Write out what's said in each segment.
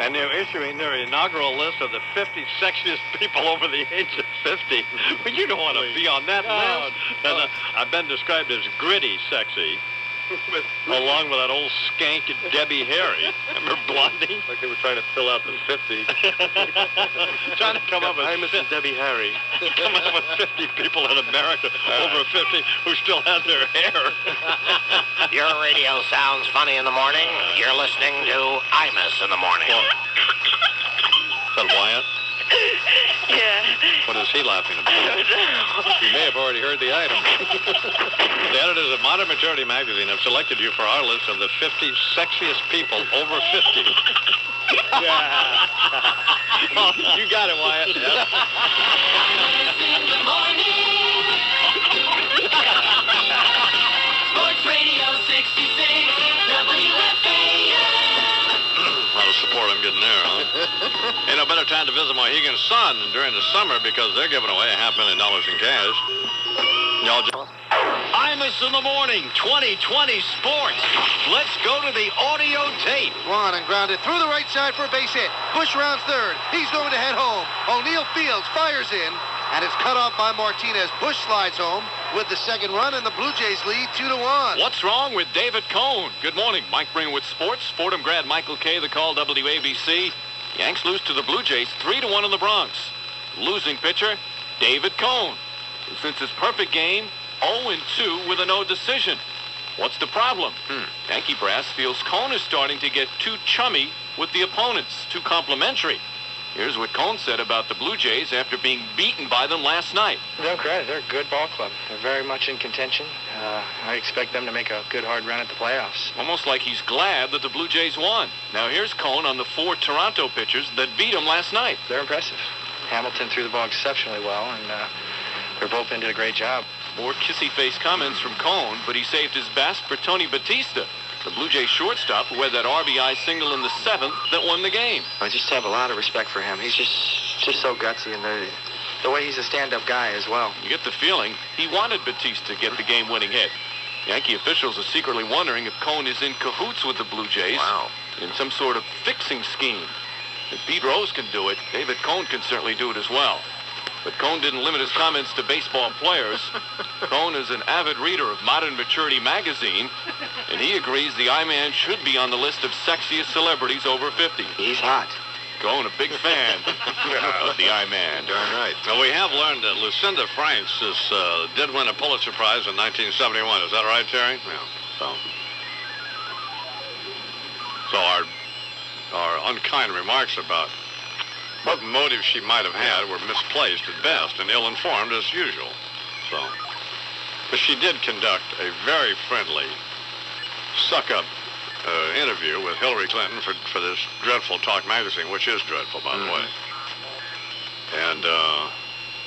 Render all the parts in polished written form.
And they're issuing their inaugural list of the 50 sexiest people over the age of 50. But you don't want to be on that list. And I've been described as gritty sexy. Along with that old skank Debbie Harry. Remember Blondie? Like they were trying to fill out the 50. Trying to come up with Imus and Debbie Harry. Come up with 50 people in America over 50 who still have their hair. Your radio sounds funny in the morning. You're listening to Imus in the morning. Is that Wyatt? Yeah. What is he laughing about? I don't know. You may have already heard the item. The editors of Modern Maturity magazine have selected you for our list of the 50 sexiest people over 50. Oh, you got it, Wyatt. In the morning. Sports Radio 66, WFAN. A lot of support I'm getting there, huh? Ain't no better time to visit Mohegan Sun during the summer because they're giving away $500,000 in cash. Y'all Imus in the morning, 2020 sports. Let's go to the audio tape. One and grounded through the right side for a base hit. Bush rounds third. He's going to head home. O'Neill Fields fires in, and it's cut off by Martinez. Bush slides home with the second run, and the Blue Jays lead 2-1. What's wrong with David Cone? Good morning. Mike Bringer with sports. Fordham grad Michael Kay, the call WABC. Yanks lose to the Blue Jays 3-1 in the Bronx. Losing pitcher, David Cone. Since his perfect game, 0-2 with a no decision. What's the problem? Yankee brass feels Cone is starting to get too chummy with the opponents, too complimentary. Here's what Cone said about the Blue Jays after being beaten by them last night. No credit. They're a good ball club. They're very much in contention. I expect them to make a good hard run at the playoffs. Almost like he's glad that the Blue Jays won. Now here's Cone on the 4 Toronto pitchers that beat him last night. They're impressive. Hamilton threw the ball exceptionally well, and their bullpen did a great job. More kissy-face comments from Cone, but he saved his best for Tony Batista, the Blue Jays shortstop who had that RBI single in the 7th that won the game. I just have a lot of respect for him. He's just so gutsy, and the way he's a stand-up guy as well. You get the feeling he wanted Batista to get the game-winning hit. Yankee officials are secretly wondering if Cone is in cahoots with the Blue Jays in some sort of fixing scheme. If Pete Rose can do it, David Cone can certainly do it as well. But Cone didn't limit his comments to baseball players. Cone is an avid reader of Modern Maturity magazine, and he agrees the I-Man should be on the list of sexiest celebrities over 50. He's hot. Cone, a big fan of the I-Man. Darn right. Well, we have learned that Lucinda Franks did win a Pulitzer Prize in 1971. Is that right, Terry? Yeah. So our unkind remarks about what motives she might have had were misplaced at best and ill-informed as usual. But she did conduct a very friendly, suck-up interview with Hillary Clinton for this dreadful talk magazine, which is dreadful, by the way. And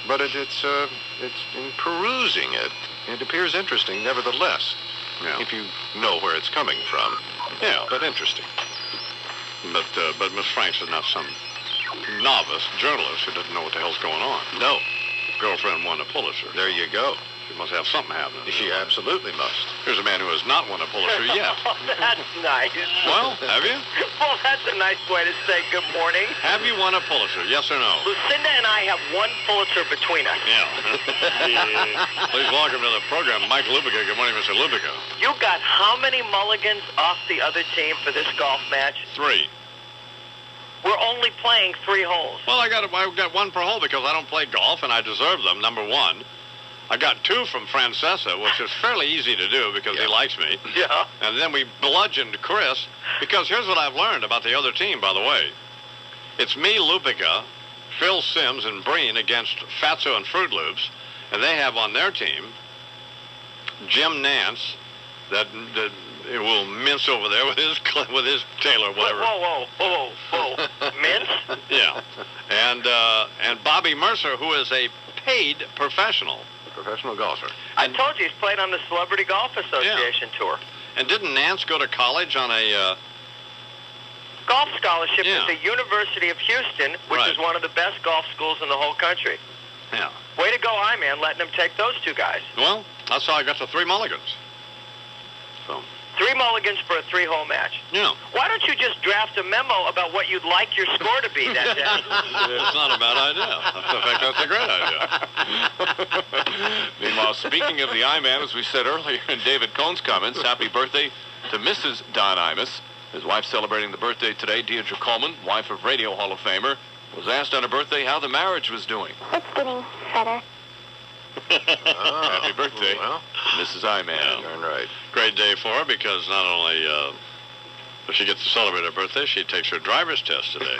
but it's in perusing it appears interesting, nevertheless. Yeah. If you know where it's coming from. Yeah, but interesting. But Miss Franks is not some novice journalist who doesn't know what the hell's going on. No. Girlfriend won a Pulitzer. There you go. She must have something happening. She absolutely must. Here's a man who has not won a Pulitzer yet. Oh, that's nice. Well, have you? Well, that's a nice way to say good morning. Have you won a Pulitzer, yes or no? Lucinda and I have one Pulitzer between us. Yeah. Please welcome to the program, Mike Lubica. Good morning, Mr. Lubica. You got how many mulligans off the other team for this golf match? 3. We're only playing 3 holes. Well, I got one per hole because I don't play golf, and I deserve them, number 1. I got 2 from Francesa, which is fairly easy to do because he likes me. Yeah. And then we bludgeoned Chris, because here's what I've learned about the other team, by the way. It's me, Lupica, Phil Simms, and Breen against Fatso and Fruit Loops, and they have on their team Jim Nance, that will mince over there with his tail or whatever. Whoa. Mince? Yeah. And Bobby Mercer, who is a paid professional golfer. I told you he's played on the Celebrity Golf Association tour. And didn't Nance go to college on a golf scholarship at the University of Houston, which is one of the best golf schools in the whole country? Yeah. Way to go, I-Man, letting him take those 2 guys. Well, that's how I got to 3 mulligans. So. 3 3 mulligans for a 3-hole match. Yeah. Why don't you just draft a memo about what you'd like your score to be that day? It's not a bad idea. In fact, that's a great idea. Meanwhile, speaking of the I-Man, as we said earlier in David Cohn's comments, happy birthday to Mrs. Don Imus. His wife celebrating the birthday today, Deirdre Coleman, wife of Radio Hall of Famer, was asked on her birthday how the marriage was doing. It's getting better. Happy birthday, Mrs. I-Man. Darn right. Great day for her because not only does she get to celebrate her birthday, she takes her driver's test today.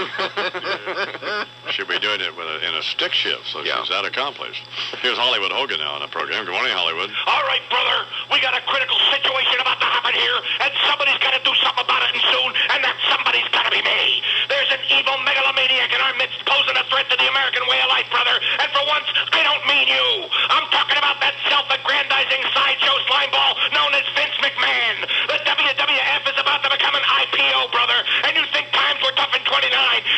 She'll be doing it in a stick shift, so she's that accomplished. Here's Hollywood Hogan now on the program. Good morning, Hollywood. All right, brother. We got a critical situation about to happen here, and somebody's got to do something about it, and soon, and that somebody's got to be me. There's an evil megalomaniac in our midst posing a threat to the American way of life, brother, and for once, I don't mean you. I'm talking about that self-aggrandizing sideshow slimeball known as Vince McMahon. The WWF is about to become an IPO, brother, and you think times were tough in 29.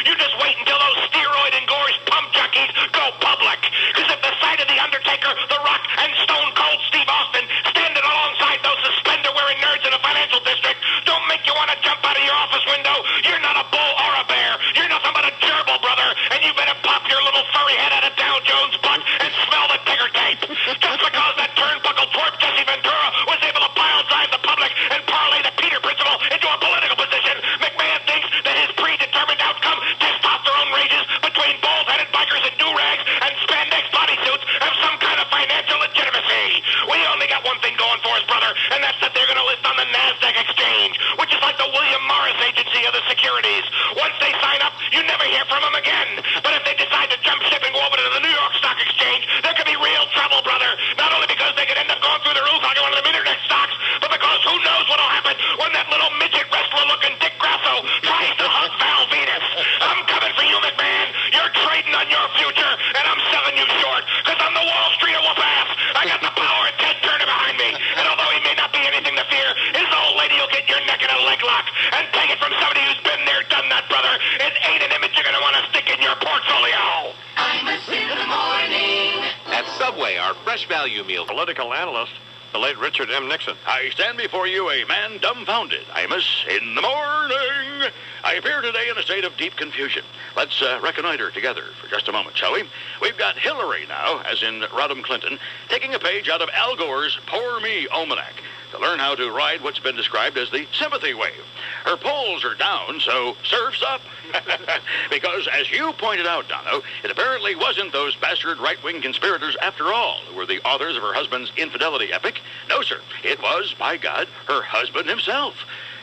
You just wait until those steroid-engorged pump junkies go public. Because if the sight of The Undertaker, The Rock, and Stone Cold Steve Austin standing alongside those suspender-wearing nerds in the financial district don't make you want to jump out of your office window, you're not a bull or a bear. You're nothing but a gerbil, brother, and you better pop your little furry head out of Dow Jones' butt and smell the ticker tape. Just because that turnbuckle twerp Jesse Ventura was able to pile drive the public and parlay the Peter principle into a political position, McMahon thinks that his predetermined outcome, testosterone rages between bald-headed bikers in do-rags and spandex bodysuits, have some kind of financial legitimacy. We only got one thing going for us, brother, and that's that they're going to list on the NASDAQ exchange, which is like the William Morris agency of the securities. Once they sign up, you never hear from them again. But if they decide to jump ship and go over to the New York Stock Exchange, there could be real trouble, brother. Not only because they could end up going through the roof like one of the internet stocks, but because who knows what'll happen when that little midget wrestler-looking Dick Grasso tries to hug Val Venus. I'm coming for you, McMahon. You're trading on your future, and I'm selling you short, because I'm the Wall Street of whoop-ass. I got the power of Ted Turner behind me, and although he may not be anything to fear, his old lady will get your neck in a leg lock. And take it from somebody who's been there, done that, brother. It ain't an image you're going to want to stick in your portfolio. Imus in the morning. At Subway, our fresh value meal. Political analyst, the late Richard M. Nixon. I stand before you a man dumbfounded. Imus in the morning. I appear today in a state of deep confusion. Let's reconnoiter together for just a moment, shall we? We've got Hillary now, as in Rodham Clinton, taking a page out of Al Gore's Poor Me Almanac to learn how to ride what's been described as the sympathy wave. Her polls are down, so surf's up. Because, as you pointed out, Dono, it apparently wasn't those bastard right-wing conspirators after all who were the authors of her husband's infidelity epic. No, sir. It was, by God, her husband himself.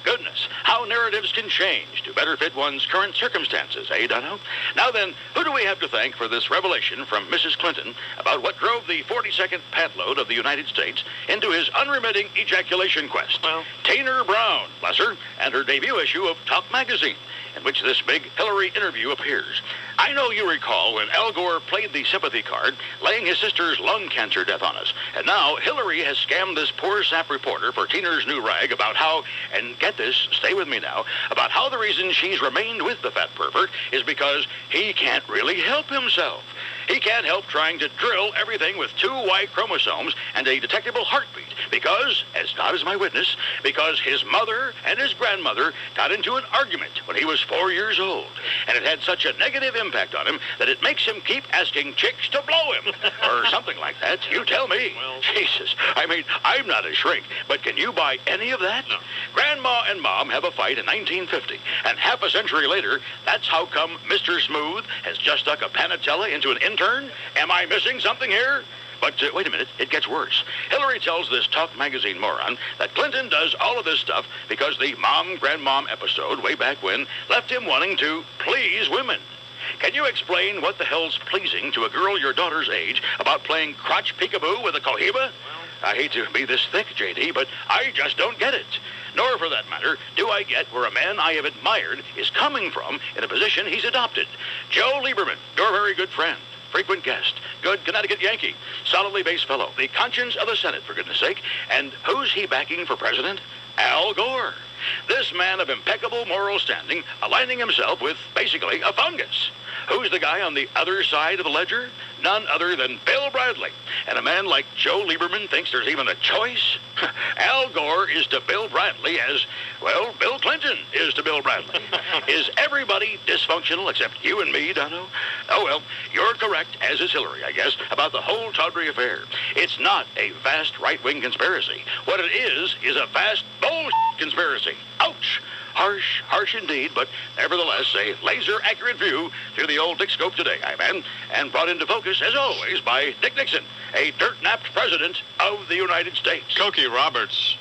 Goodness, how narratives can change to better fit one's current circumstances, eh, Dono? Now then, who do we have to thank for this revelation from Mrs. Clinton about what drove the 42nd pantload of the United States into his unremitting ejaculation quest? Well, Tanner Brown, bless her, and her debut issue of Talk Magazine, in which this big Hillary interview appears. I know you recall when Al Gore played the sympathy card, laying his sister's lung cancer death on us. And now Hillary has scammed this poor sap reporter for Teener's new rag about how, and get this, stay with me now, about how the reason she's remained with the fat pervert is because he can't really help himself. He can't help trying to drill everything with 2 Y chromosomes and a detectable heartbeat because, as God is my witness, because his mother and his grandmother got into an argument when he was 4 years old. And it had such a negative impact on him that it makes him keep asking chicks to blow him. Or something like that. You tell me. Well, Jesus. I mean, I'm not a shrink, but can you buy any of that? No. Grandma and Mom have a fight in 1950, and half a century later, that's how come Mr. Smooth has just stuck a panatella into an intern? Am I missing something here? But wait a minute, it gets worse. Hillary tells this Talk Magazine moron that Clinton does all of this stuff because the mom-grandmom episode way back when left him wanting to please women. Can you explain what the hell's pleasing to a girl your daughter's age about playing crotch peekaboo with a cohiba? I hate to be this thick, J.D., but I just don't get it. Nor, for that matter, do I get where a man I have admired is coming from in a position he's adopted. Joe Lieberman, your very good friend, frequent guest, good Connecticut Yankee, solidly based fellow, the conscience of the Senate, for goodness sake. And who's he backing for president? Al Gore. This man of impeccable moral standing aligning himself with, basically, a fungus. Who's the guy on the other side of the ledger? none other than Bill Bradley. And a man like Joe Lieberman thinks there's even a choice? Al Gore is to Bill Bradley as, well, Bill Clinton is to Bill Bradley. Is everybody dysfunctional except you and me, Dono? Oh, well, you're correct, as is Hillary, I guess, about the whole Tawdry affair. It's not a vast right-wing conspiracy. What it is a vast bullshit conspiracy. Ouch! Harsh indeed, but nevertheless a laser-accurate view through the old Dick scope today, and brought into focus, as always, by Dick Nixon, a dirt-napped president of the United States. Cokie Roberts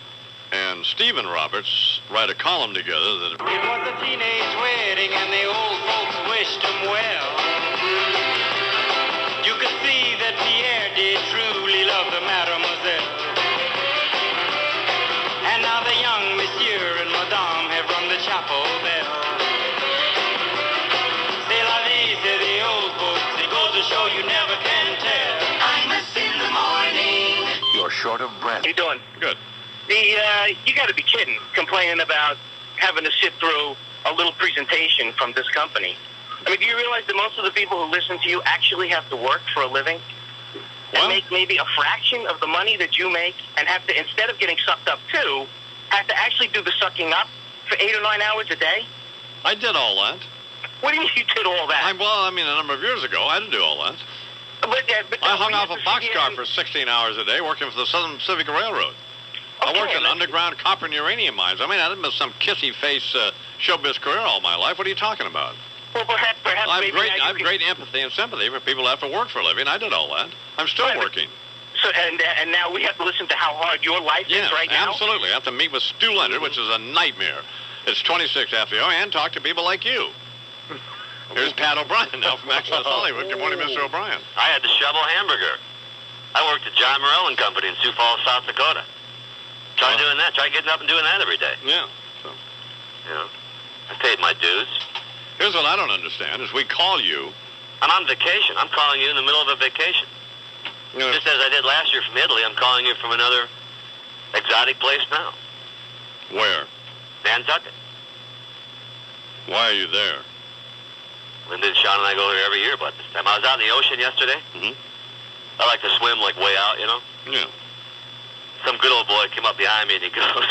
and Stephen Roberts write a column together that... It was a teenage wedding and the old folks wished him well. You could see that Pierre did truly love the mademoiselle. And now the young monsieur and madame have rung the chapel bell. C'est la vie, say the old folks. It goes to show you never can tell. Imus in the morning. You're short of breath. How you doing? Good. You got to be kidding, complaining about having to sit through a little presentation from this company. I mean, do you realize that most of the people who listen to you actually have to work for a living? And make maybe a fraction of the money that you make, and have to, instead of getting sucked up too, have to actually do the sucking up for 8 or 9 hours a day? I did all that. What do you mean you did all that? A number of years ago, I didn't do all that. But I hung off a boxcar for 16 hours a day working for the Southern Pacific Railroad. I worked in underground copper and uranium mines. I didn't miss some kissy-face showbiz career all my life. What are you talking about? Well, perhaps I have great empathy and sympathy for people who have to work for a living. I did all that. I'm still working. So, and now we have to listen to how hard your life is right now? Absolutely. I have to meet with Stu Leonard, which is a nightmare. It's 26 after the hour, and talk to people like you. Here's Pat O'Brien now from Access Hollywood. Good morning, Mr. O'Brien. I had to shovel hamburger. I worked at John Morrell and Company in Sioux Falls, South Dakota. Try doing that. Try getting up and doing that every day. Yeah. So. I paid my dues. Here's what I don't understand, is we call you. I'm on vacation. I'm calling you in the middle of a vacation. Just as I did last year from Italy, I'm calling you from another exotic place now. Where? Nantucket. Why are you there? Linda and Sean and I go there every year, but this time I was out in the ocean yesterday. Mm-hmm. I like to swim like way out, Yeah. Some good old boy came up behind me and he goes,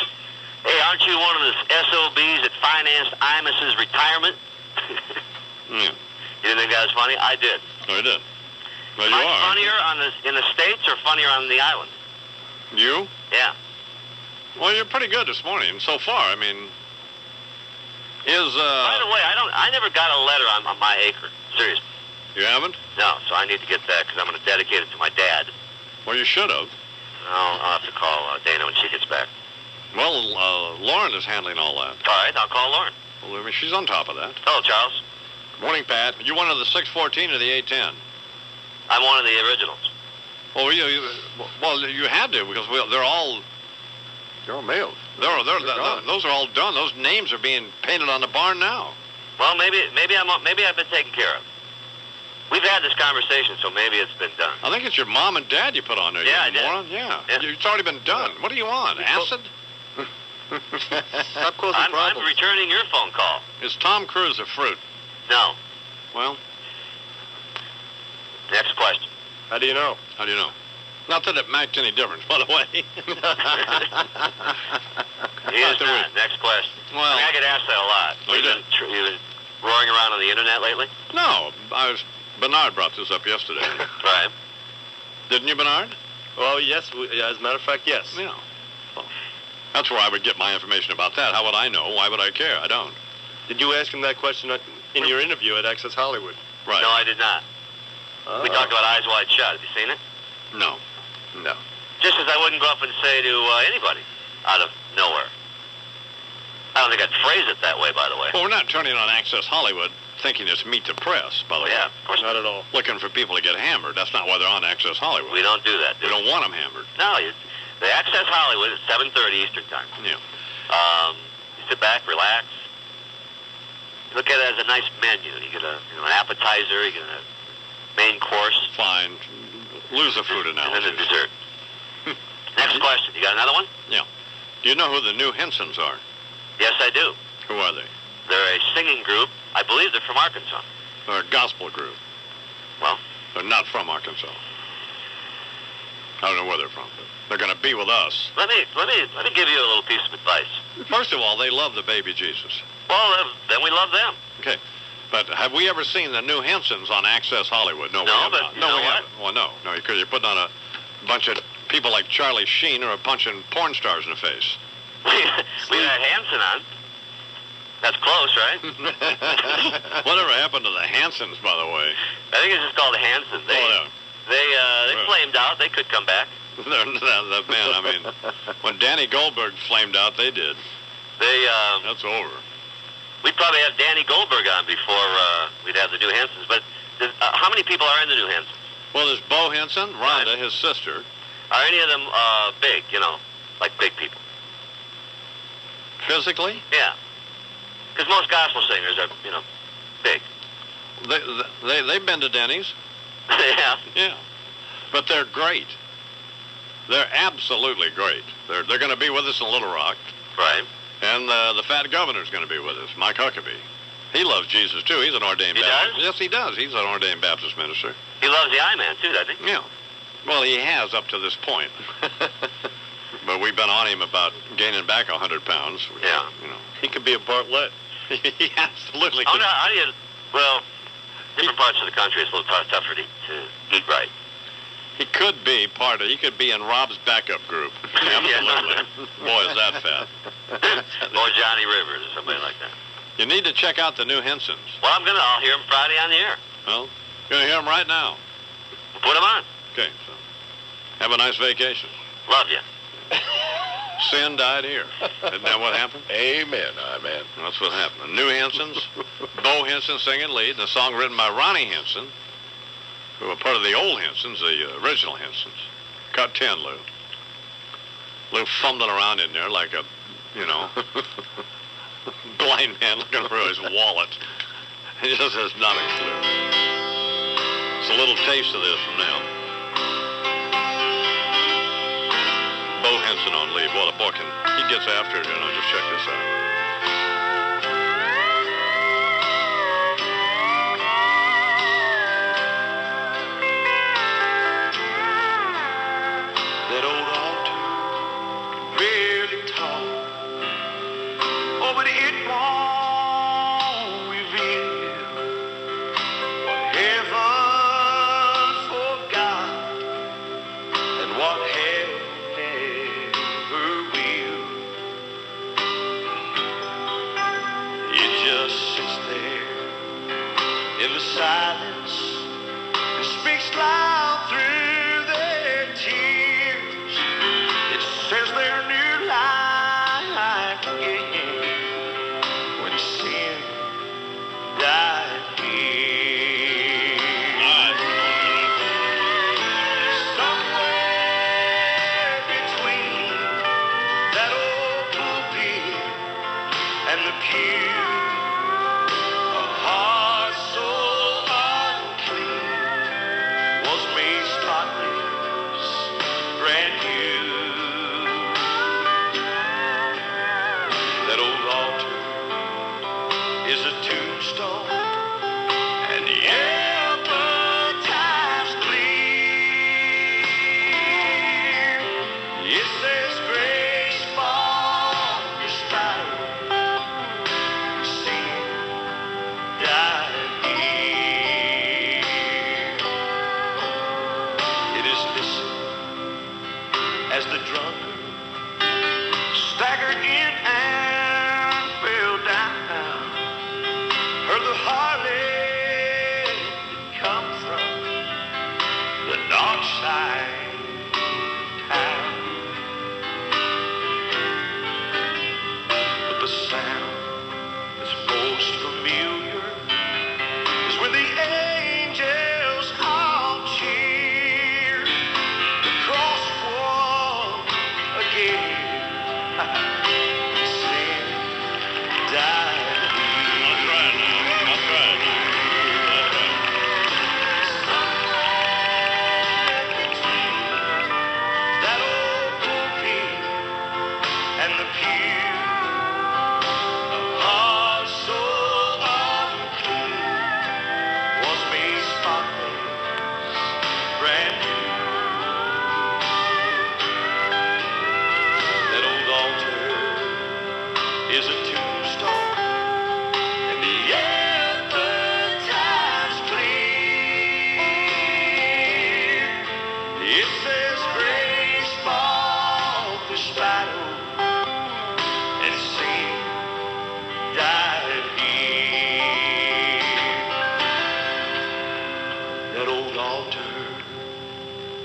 "Hey, aren't you one of the SOBs that financed Imus's retirement?" Yeah. You didn't think that was funny? I did. Oh, you did. Well, Am you I are. funnier in the States or funnier on the island? You? Yeah. Well, you're pretty good this morning so far. By the way, I never got a letter on my acre. Seriously. You haven't? No, so I need to get that because I'm going to dedicate it to my dad. Well, you should have. I'll have to call Dana when she gets back. Well, Lauren is handling all that. All right, I'll call Lauren. Well, she's on top of that. Hello, Charles. Morning, Pat. You one of the 614 or the 810? I'm one of the originals. Well, you had to because they're all mailed. Those are all done. Those names are being painted on the barn now. Well, maybe I've been taken care of. We've had this conversation, so maybe it's been done. I think it's your mom and dad you put on there. Yeah, I did. Moron. Yeah. It's already been done. What do you want? Acid? Stop causing problems. I'm returning your phone call. Is Tom Cruise a fruit? No. Well? Next question. How do you know? How do you know? Not that it makes any difference, by the way. He is not. Next question. Well, I get asked that a lot. You did. You been roaring around on the internet lately? No. Bernard brought this up yesterday. Right. Didn't you, Bernard? Well, yes. As a matter of fact, yes. Yeah. Well, that's where I would get my information about that. How would I know? Why would I care? I don't. Did you ask him that question in your interview at Access Hollywood? Right. No, I did not. We talked about Eyes Wide Shut. Have you seen it? No. No. Just as I wouldn't go up and say to anybody out of nowhere. I don't think I'd phrase it that way, by the way. Well, we're not turning on Access Hollywood thinking it's meat to press, by the way. Yeah, of course not at all. Looking for people to get hammered. That's not why they're on Access Hollywood. We don't do that, We don't want them hammered. No, the Access Hollywood is 7:30 Eastern Time. Yeah. You sit back, relax. You look at it as a nice menu. You get an appetizer, you get a main course. Fine. Lose the food analogy. And then the dessert. Next question. You got another one? Yeah. Do you know who the New Hensons are? Yes, I do. Who are they? They're a singing group. I believe they're from Arkansas. They're a gospel group. Well, They're not from Arkansas. I don't know where they're from, but they're going to be with us. Let me give you a little piece of advice. First of all, they love the baby Jesus. Well, then we love them. Okay. But have we ever seen the new Hensons on Access Hollywood? No, we No, have but not. you No, know we what? haven't. Well, no, because you're putting on a bunch of people like Charlie Sheen or punching porn stars in the face. We got Hanson on. That's close, right? Whatever happened to the Hansons, by the way? I think it's just called Hanson. They flamed out. They could come back. Man, I mean, when Danny Goldberg flamed out, they did. That's over. We'd probably have Danny Goldberg on before we'd have the new Hansons. But how many people are in the new Hansons? Well, there's Bo Henson, Rhonda, his sister. Are any of them big, like big people? Physically? Yeah. Because most gospel singers are, big. They've been to Denny's. Yeah. Yeah. But they're great. They're absolutely great. They're going to be with us in Little Rock. Right. And the fat governor's going to be with us, Mike Huckabee. He loves Jesus, too. He's an ordained He Baptist. does? Yes, he does. He's an ordained Baptist minister. He loves the I-Man, too, doesn't he? Yeah. Well, he has up to this point. But we've been on him about gaining back 100 pounds. Yeah. He could be a Bartlett. He absolutely Oh, could. no, how do you... Well, different parts of the country, it's a little tougher to eat right. He could be he could be in Rob's backup group. Absolutely. Boy, is that fat. Or Johnny Rivers or somebody like that. You need to check out the new Hensons. Well, I'll hear him Friday on the air. Well, you're going to hear them right now. Put him on. Okay, so have a nice vacation. Love you. Sin died here. Isn't that what happened? Amen, amen. That's what happened. The new Hensons, Bo Henson singing lead, and a song written by Ronnie Henson, who were part of the old Hensons, the original Hensons. Cut 10, Lou. Lou fumbling around in there like a, blind man looking for his wallet. He just has not a clue. It's a little taste of this from them. Bo Henson on lead. What a book. And he gets after it, just check this out. That old altar really tall. Oh, but it won't reveal what heaven forgot and what hell never will. It just sits there in the silence and speaks loud through their tears. It says their new life again when sin died here. Somewhere between that old pulpit and the pew, a heart so unclean was made spotless, brand new. That old altar is a tombstone, and the epitaph's clear. It says grace for your spite, sin died here. It is listen as the drunkard staggered in and fell down. Heard the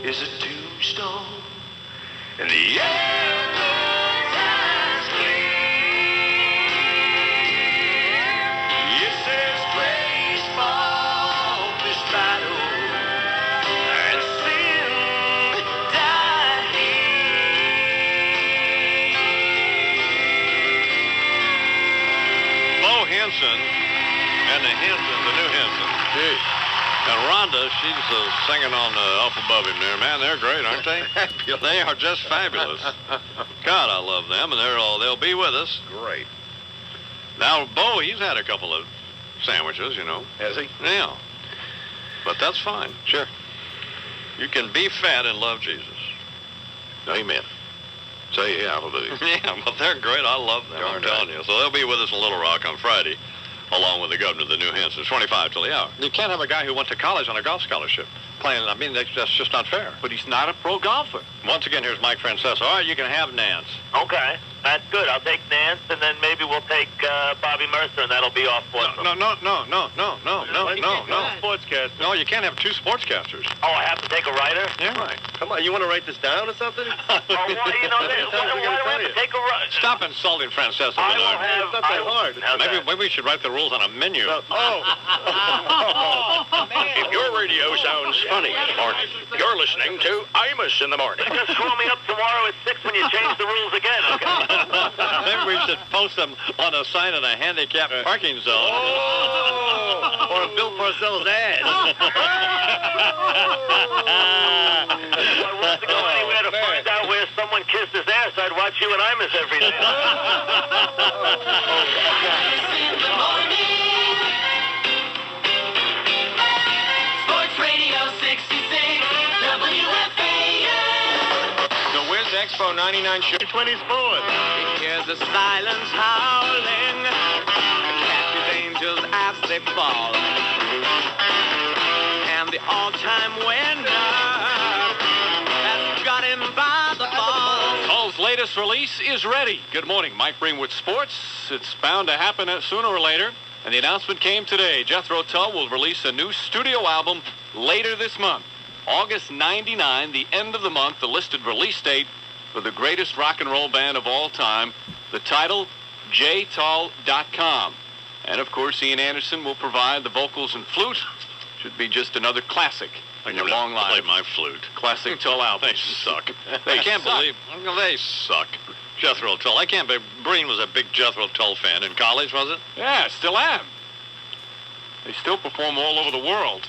is a tombstone, and the yellow time's clear. It says grace fought this battle, and sin died here. Bo Henson and the Hensons, the new Hensons. Gee. And Rhonda, she's singing on up above him there. Man, they're great, aren't they? They are just fabulous. God, I love them, and they'll be with us. Great. Now, Bo, he's had a couple of sandwiches, you know. Has he? Yeah. But that's fine. Sure. You can be fat and love Jesus. Amen. Say yeah, hallelujah. Yeah, but they're great. I love them, I'm telling you. So they'll be with us in Little Rock on Friday, along with the governor of the new Hensons, 25 till the hour. You can't have a guy who went to college on a golf scholarship playing. I mean, that's just not fair. But he's not a pro golfer. Once again, here's Mike Francesa. All right, you can have Nance. Okay, that's good. I'll take Nance, and then maybe we'll take Bobby Mercer, and that'll be off for us. No. Sportscaster. No, you can't have two sportscasters. Oh, I have to take a writer? Yeah. Right. Come on, you want to write this down or something? Why do I have to take a writer? Stop insulting Francesa, I will Bernard. have... It's not that hard. Maybe we should write the rules on a menu. If your radio sounds funny in the morning, you're listening to Imus in the morning. Just call me up tomorrow at 6 when you change the rules again, okay? Maybe we should post them on a sign in a handicapped parking zone. Oh, or a Bill Parcells ad. If I wanted to go anywhere to find out where someone kissed his ass, I'd watch you and Imus every day. In the morning. Sports Radio 66, WFAN. The Wiz Expo 99 show. 20 sports. Here's the silence howling, captive angels as they fall, and the all-time winner has got him by the balls. Tull's latest release is ready. Good morning, Mike Breen with sports. It's bound to happen sooner or later, and the announcement came today. Jethro Tull will release a new studio album later this month. August 99, the end of the month, the listed release date for the greatest rock and roll band of all time. The title, jtull.com. And, of course, Ian Anderson will provide the vocals and flute. Should be just another classic in your long line. Play my flute. Classic Tull album. They suck. They I can't suck. believe they suck. Jethro Tull. I can't believe Breen was a big Jethro Tull fan in college, was it? Yeah, still am. They still perform all over the world.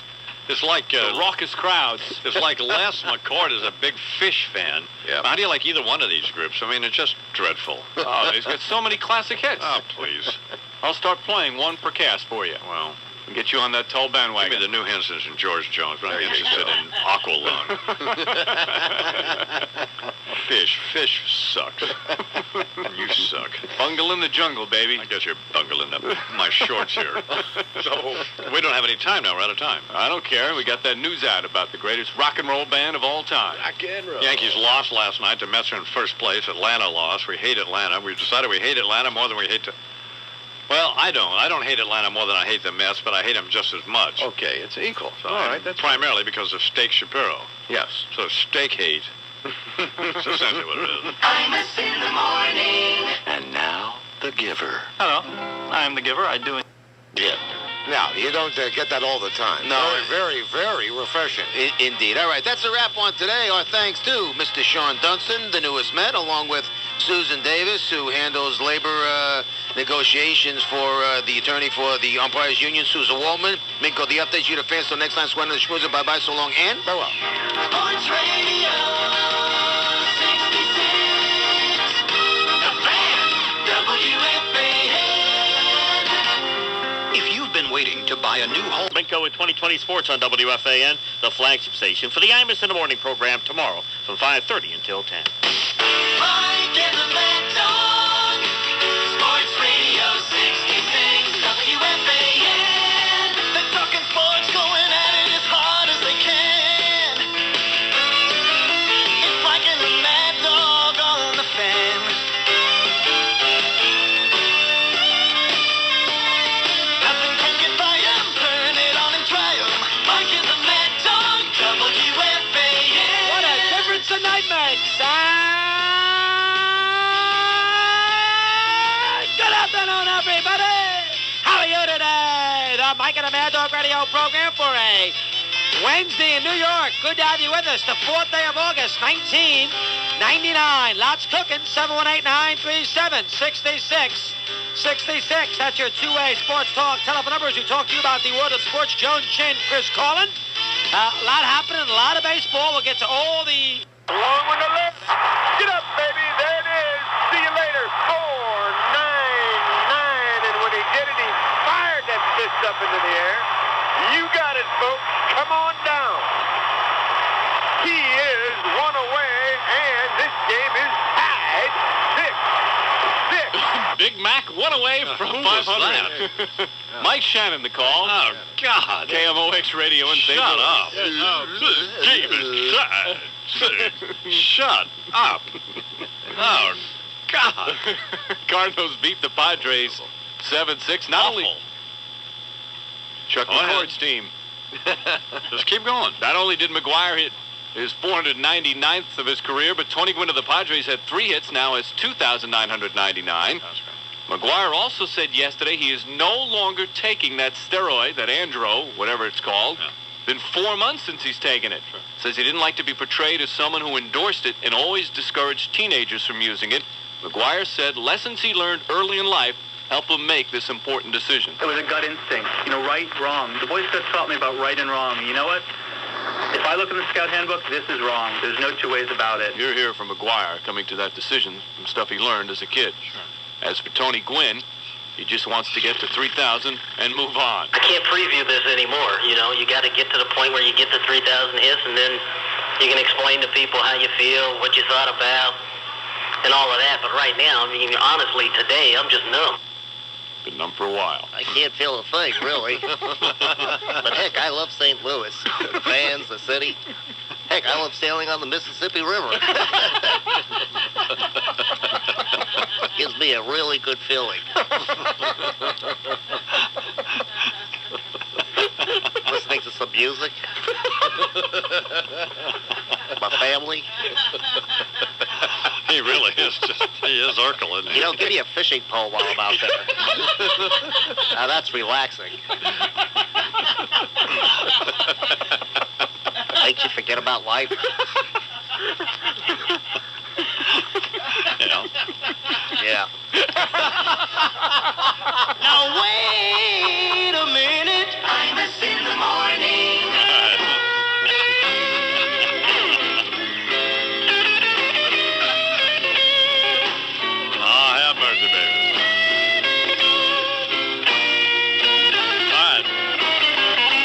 It's like The raucous crowds. it's like Les McCord is a big Fish fan. Yep. How do you like either one of these groups? I mean, it's just dreadful. Oh, he's got so many classic hits. Oh, please. I'll start playing one per cast for you. Well, And get you on that Tull give bandwagon. me the new Hensons and George Jones, but I'm interested in Aqualung. Fish sucks. You suck. Bungle in the jungle, baby. I guess you're bungling up my shorts here. So, we don't have any time now. We're out of time. I don't care. We got that news out about the greatest rock and roll band of all time. Rock and roll. Yankees lost last night. The Mets are in first place. Atlanta lost. We hate Atlanta. We've decided we hate Atlanta more than we hate Well, I don't. I don't hate Atlanta more than I hate the Mets, but I hate them just as much. Okay, it's equal. So, All right, that's primarily because of Steak Shapiro. Yes. So steak hate. That's essentially what it is. Imus in the morning. And now, the giver. Hello, I'm the giver. I do. Yeah. Now, you don't get that all the time. No. Very, very refreshing. Indeed. All right, that's a wrap on today. Our thanks to Mr. Sean Dunston, the newest Met, along with Susan Davis, who handles labor negotiations for the attorney for the Umpires Union, Susan Waldman. Minko, the updates you to fans till next time. Sweating the schmoozer. Bye-bye, so long, and farewell. Sports Radio 66. The Fan. WFAN. If you've been waiting to buy a new home... Minko with 2020 Sports on WFAN, the flagship station for the Imus in the Morning program tomorrow from 5:30 until 10. Mike and the Mad Dog. Sports Radio 66. WFAN. They're talking sports, going at it as hard as they can. It's Mike and the Mad Dog on the Fan. Nothing can get by 'em. Turn it on and try 'em. Mike and the Mad Dog. WFAN. Mike and the Mad Dog Radio program for a Wednesday in New York. Good to have you with us. The 4th day of August, 1999. Lots cooking. 718-937-6666. That's your two-way sports talk telephone numbers. We talk to you about the world of sports. Joan Chin, Chris Carlin. A lot happening, a lot of baseball. We'll get to all the... Along with the left. Get up, baby. There it is. See you later. 4-9-9. And when he did it, he fired that fist up into the air. You got it, folks. Come on down. He is one away, and this game is tied 6-6. Big Mac, one away from 500. Mike Shannon, the call. Oh, God. KMOX Radio in St. Shut Louis. up. Game is tied. Shut up. Oh, God. Cardinals beat the Padres 7-6. Not only Chuck McCord's team. Just keep going. Not only did McGuire hit his 499th of his career, but Tony Gwynn of the Padres had 3 hits, now has 2,999. McGuire also said yesterday he is no longer taking that steroid, that Andro, whatever it's called. Been 4 months since he's taken it. Says he didn't like to be portrayed as someone who endorsed it and always discouraged teenagers from using it. McGuire said lessons he learned early in life help him make this important decision. It was a gut instinct, right, wrong. The Boy Scouts taught me about right and wrong. You know what? If I look in the Scout Handbook, this is wrong. There's no two ways about it. You're here from McGuire coming to that decision from stuff he learned as a kid. As for Tony Gwynn, he just wants to get to 3,000 and move on. I can't preview this anymore. You got to get to the point where you get to 3,000 hits, and then you can explain to people how you feel, what you thought about, and all of that. But right now, honestly, today, I'm just numb. Been numb for a while. I can't feel a thing, really. But heck, I love St. Louis. The fans, the city. Heck, I love sailing on the Mississippi River. Gives me a really good feeling. Listening to some music. My family. He really is he is Urkel, isn't he? Give me a fishing pole while I'm out there. Now that's relaxing. Makes you forget about life. Yeah. Now wait a minute. Imus in the morning. Have mercy, baby. All right.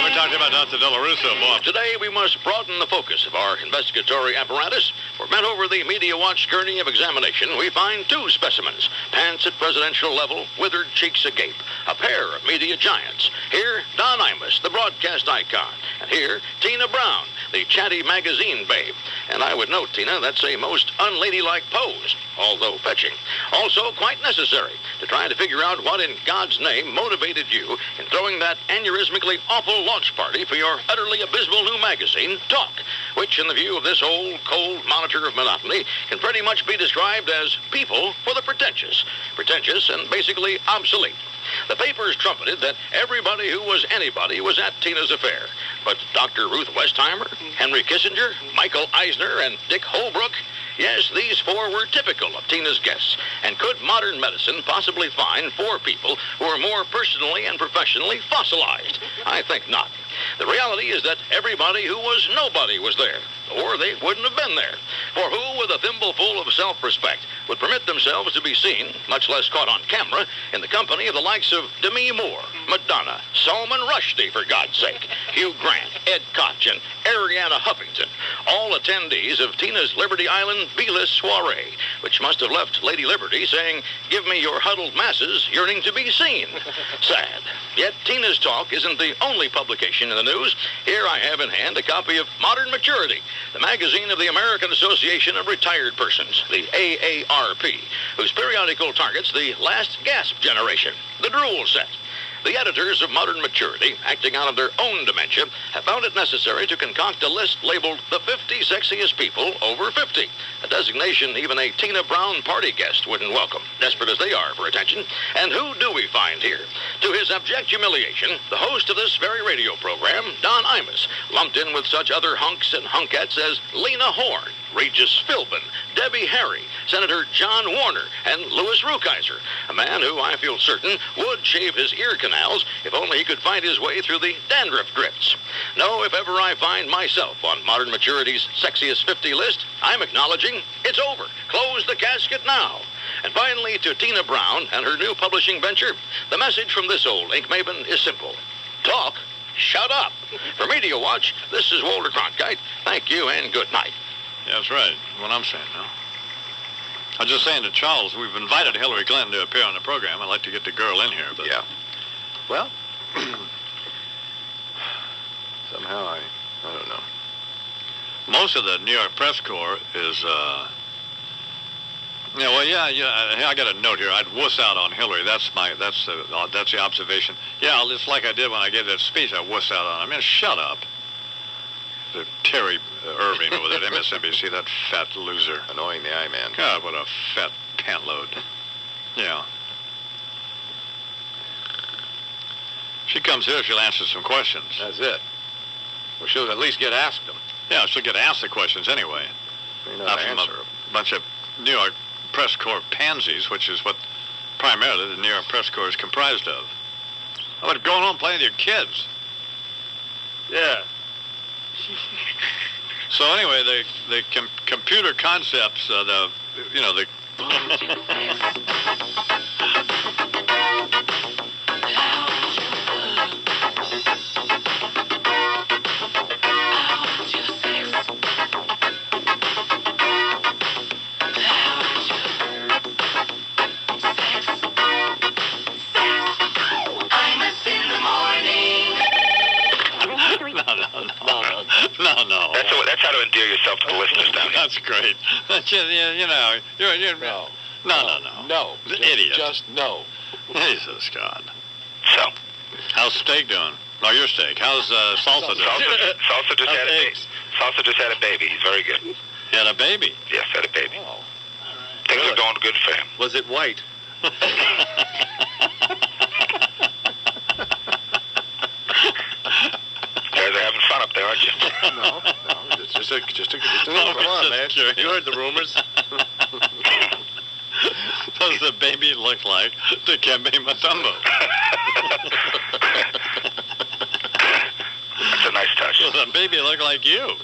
We're talking about Dr. Russo, boy. Today, we must broaden the focus of our investigatory apparatus. For bent over the media watch gurney of examination, we find 2 specimens. Pants at presidential level, withered cheeks agape. A pair of media giants. Here, Don Imus, the broadcast icon. And here, Tina Brown, the chatty magazine babe. And I would note, Tina, that's a most unladylike pose, although fetching. Also quite necessary to try to figure out what in God's name motivated you in throwing that aneurysmically awful launch party for your utterly abysmal new magazine, Talk, which in the view of this old, cold monitor of monotony can pretty much be described as people for the pretentious and basically obsolete. The papers trumpeted that everybody who was anybody was at Tina's affair. But Dr. Ruth Westheimer, Henry Kissinger, Michael Eisner, and Dick Holbrook, yes, these 4 were typical of Tina's guests. And could modern medicine possibly find 4 people who are more personally and professionally fossilized? I think not. The reality is that everybody who was nobody was there, or they wouldn't have been there. For who, with a thimbleful of self-respect, would permit themselves to be seen, much less caught on camera, in the company of the likes of Demi Moore, Madonna, Salman Rushdie, for God's sake, Hugh Grant, Ed Koch, and Ariana Huffington, all attendees of Tina's Liberty Island B-list soiree, which must have left Lady Liberty saying, "Give me your huddled masses yearning to be seen." Sad. Yet Tina's Talk isn't the only publication in the news. Here I have in hand a copy of Modern Maturity, the magazine of the American Association of Retired Persons, the AARP, whose periodical targets the last gasp generation, the drool set. The editors of Modern Maturity, acting out of their own dementia, have found it necessary to concoct a list labeled the 50 sexiest people over 50, a designation even a Tina Brown party guest wouldn't welcome, desperate as they are for attention. And who do we find here? To his abject humiliation, the host of this very radio program, Don Imus, lumped in with such other hunks and hunkettes as Lena Horne, Regis Philbin, Debbie Harry, Senator John Warner, and Louis Rukeyser, a man who I feel certain would shave his ear canals if only he could find his way through the dandruff drifts. No, if ever I find myself on Modern Maturity's Sexiest 50 list, I'm acknowledging it's over. Close the casket now. And finally, to Tina Brown and her new publishing venture, the message from this old ink maven is simple. Talk, shut up. For Media Watch, this is Walter Cronkite. Thank you and good night. Yeah, that's right. What I'm saying now. I was just saying to Charles, we've invited Hillary Clinton to appear on the program. I'd like to get the girl in here, but... Yeah. Well, Somehow I don't know. most of the New York press corps is, I got a note here. I'd wuss out on Hillary. That's the observation. Yeah, just like I did when I gave that speech, I wuss out on her. I mean, shut up. The Terry Irving over there at MSNBC, that fat loser. Annoying the eye man. God, what a fat pantload. Yeah. She comes here, she'll answer some questions. That's it. Well, she'll at least get asked them. Yeah, she'll get asked the questions anyway. Not from answer a them. bunch of New York press corps pansies, which is what primarily the New York press corps is comprised of. How about going home playing with your kids? Yeah. So anyway, the computer concepts, the No. That's how to endear yourself to the listeners down here. That's great. You're No. Idiot. Just no. Jesus God. So, How's steak doing? No, your steak. How's salsa doing? Salsa just had a baby. Salsa just had a baby. He's very good. He had a baby? Yes, had a baby. Oh. Things are going good for him. Was it white? You guys are having fun up there, aren't you? No. It's just a little. Come on, man. Curious. You heard the rumors. Does the baby look like the Kembe Mutombo? That's a nice touch. Does the baby look like you?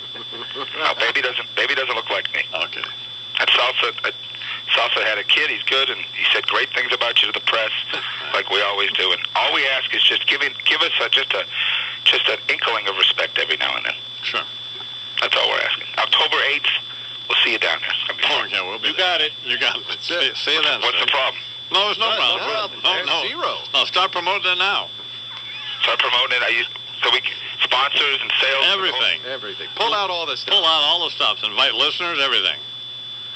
No, baby doesn't look like me. Okay. And Salsa had a kid. He's good, and he said great things about you to the press, like we always do. And all we ask is just give us just an inkling of respect every now and then. Sure. That's all we're asking. October 8th, we'll see you down there. It's gonna be fun. Okay, we'll be You got it. You got it. See you then. What's the problem? No, there's no problem. No. Zero. No, start promoting it now. Start promoting it. So we sponsors and sales. Everything. Pull out all this stuff. Pull out all the stops. Invite listeners, everything.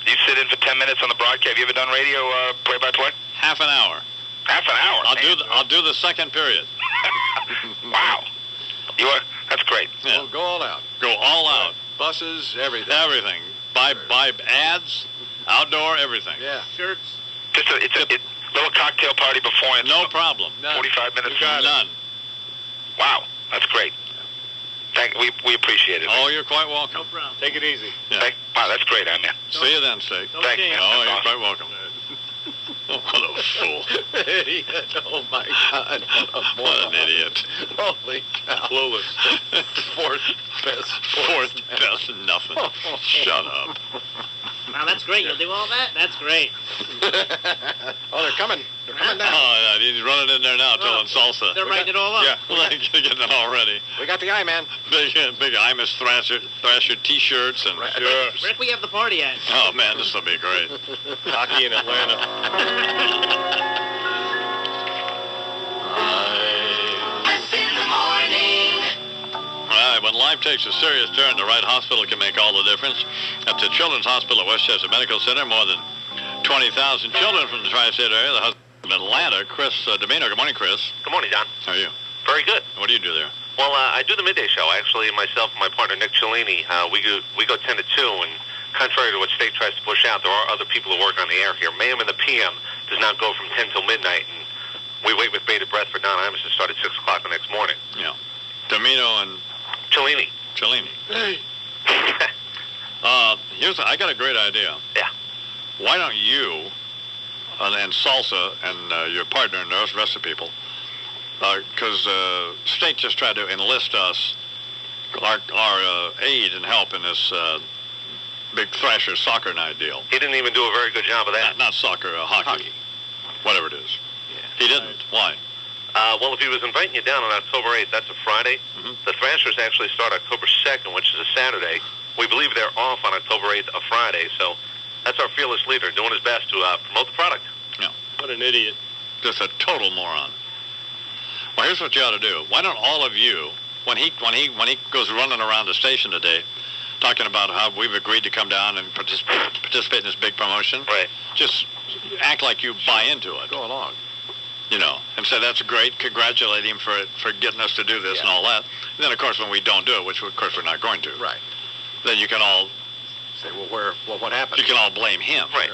You sit in for 10 minutes on the broadcast. Have you ever done radio play-by-play? Half an hour. Half an hour. I'll do the second period. Wow. That's great. Yeah. Well, go all out. Go all out. Buses, everything. Everything. Buy ads, outdoor, everything. Yeah. Shirts. Just a little cocktail party before and No problem. 45 minutes. None. Wow, that's great. We appreciate it. Oh, you're quite welcome. No problem. Take it easy. Yeah. Wow, that's great, man. See you then, Steak. Thanks, man. Oh, you're That's quite welcome. Oh, what a fool. Idiot. Oh, my God. What an idiot. Holy cow. Clueless. Fourth best nothing. Shut up. Wow, that's great. You'll do all that? That's great. Oh, they're coming. They're coming down. Oh, yeah, he's running in there now telling Salsa. They're writing it all up. Yeah, getting it all ready. We got the eye man. Big Imus Thrasher T-shirts and... Rick, we have the party at. Oh, man, this will be great. Hockey in Atlanta. In the morning. All right, when life takes a serious turn, the right hospital can make all the difference. At the Children's Hospital at Westchester Medical Center, more than 20,000 children from the tri-state area, the hospital Atlanta, Chris Domino. Good morning, Chris. Good morning, Don. How are you? Very good. What do you do there? Well, I do the midday show. Actually, myself and my partner, Nick Cellini, we go 10 to 2, and contrary to what State tries to push out, there are other people who work on the air here. AM and the PM does not go from 10 till midnight, and we wait with bated breath for Don Imus to start at 6 o'clock the next morning. Yeah. Domino and... Cellini. Hey. I got a great idea. Yeah. Why don't you and Salsa and your partner and the rest of the people, because State just tried to enlist us, our aid and help in this big Thrasher soccer night deal. He didn't even do a very good job of that. Not soccer, hockey. Whatever it is. Yeah. He didn't. Why? Well, if he was inviting you down on October 8th, that's a Friday. Mm-hmm. The Thrashers actually start October 2nd, which is a Saturday. We believe they're off on October 8th, a Friday. So that's our fearless leader doing his best to promote the product. Yeah. What an idiot. Just a total moron. Well, here's what you ought to do. Why don't all of you, when he goes running around the station today, talking about how we've agreed to come down and participate in this big promotion, right? Just act like you buy into it. Go along. You know, and say that's great. Congratulate him for getting us to do this and all that. And then, of course, when we don't do it, which of course we're not going to, right? Then you can all say, well, what happened? You can all blame him, right?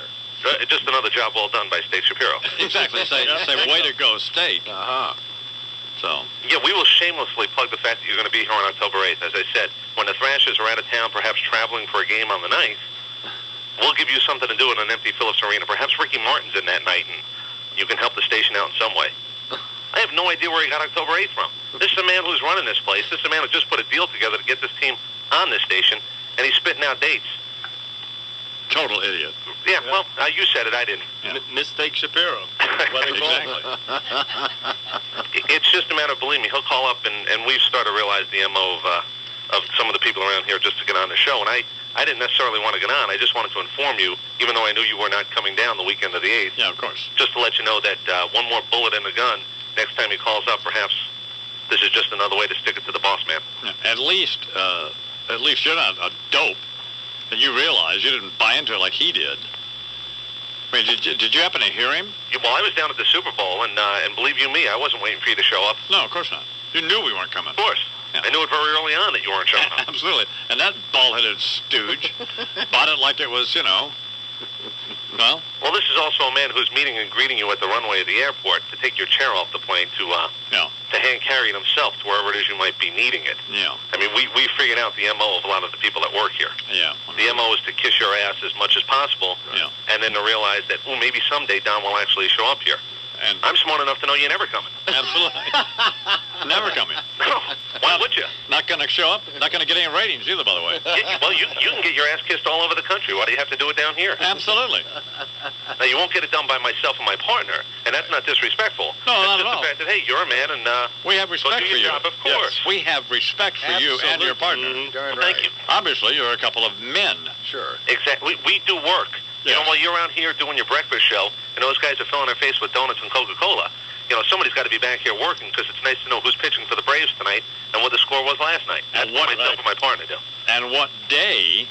Just another job well done by State Shapiro. Exactly. Say way to go, State. So. Yeah, we will shamelessly plug the fact that you're going to be here on October 8th. As I said, when the Thrashers are out of town, perhaps traveling for a game on the 9th, we'll give you something to do in an empty Phillips Arena. Perhaps Ricky Martin's in that night, and you can help the station out in some way. I have no idea where he got October 8th from. This is the man who's running this place. This is the man who just put a deal together to get this team on this station, and he's spitting out dates. Total idiot. Yeah, well, you said it, I didn't. Yeah. Mistake Shapiro. Exactly. It's just a matter of, believe me, he'll call up, and we've started to realize the MO of some of the people around here just to get on the show. And I didn't necessarily want to get on. I just wanted to inform you, even though I knew you were not coming down the weekend of the 8th. Yeah, of course. Just to let you know that one more bullet in the gun, next time he calls up, perhaps this is just another way to stick it to the boss man. Yeah, at least you're not a dope. And you realize you didn't buy into it like he did. I mean, did you happen to hear him? Well, I was down at the Super Bowl, and believe you me, I wasn't waiting for you to show up. No, of course not. You knew we weren't coming. Of course. Yeah. I knew it very early on that you weren't showing up. Absolutely. And that bald-headed stooge bought it like it was, well. Well, this is also a man who's meeting and greeting you at the runway of the airport to take your chair off the plane to hand carry it himself to wherever it is you might be needing it. Yeah. I mean, we figured out the MO of a lot of the people that work here. Yeah. The MO is to kiss your ass as much as possible, and then to realize that, maybe someday Don will actually show up here. And I'm smart enough to know you're never coming. Absolutely. Never coming. No. Why would you? Not going to show up. Not going to get any ratings either, by the way. Well, you can get your ass kissed all over the country. Why do you have to do it down here? Absolutely. Now, you won't get it done by myself and my partner, and that's not disrespectful. No, not at all. all. The fact that, hey, you're a man, and we have respect so do for your you. job, of course. Yes, we have respect for you and your partner. Well, thank you. Obviously, you're a couple of men. Sure. Exactly. We do work. You know, while you're out here doing your breakfast show, and those guys are filling their face with donuts and Coca-Cola, somebody's got to be back here working, because it's nice to know who's pitching for the Braves tonight and what the score was last night. And That's what myself and my partner do. And what day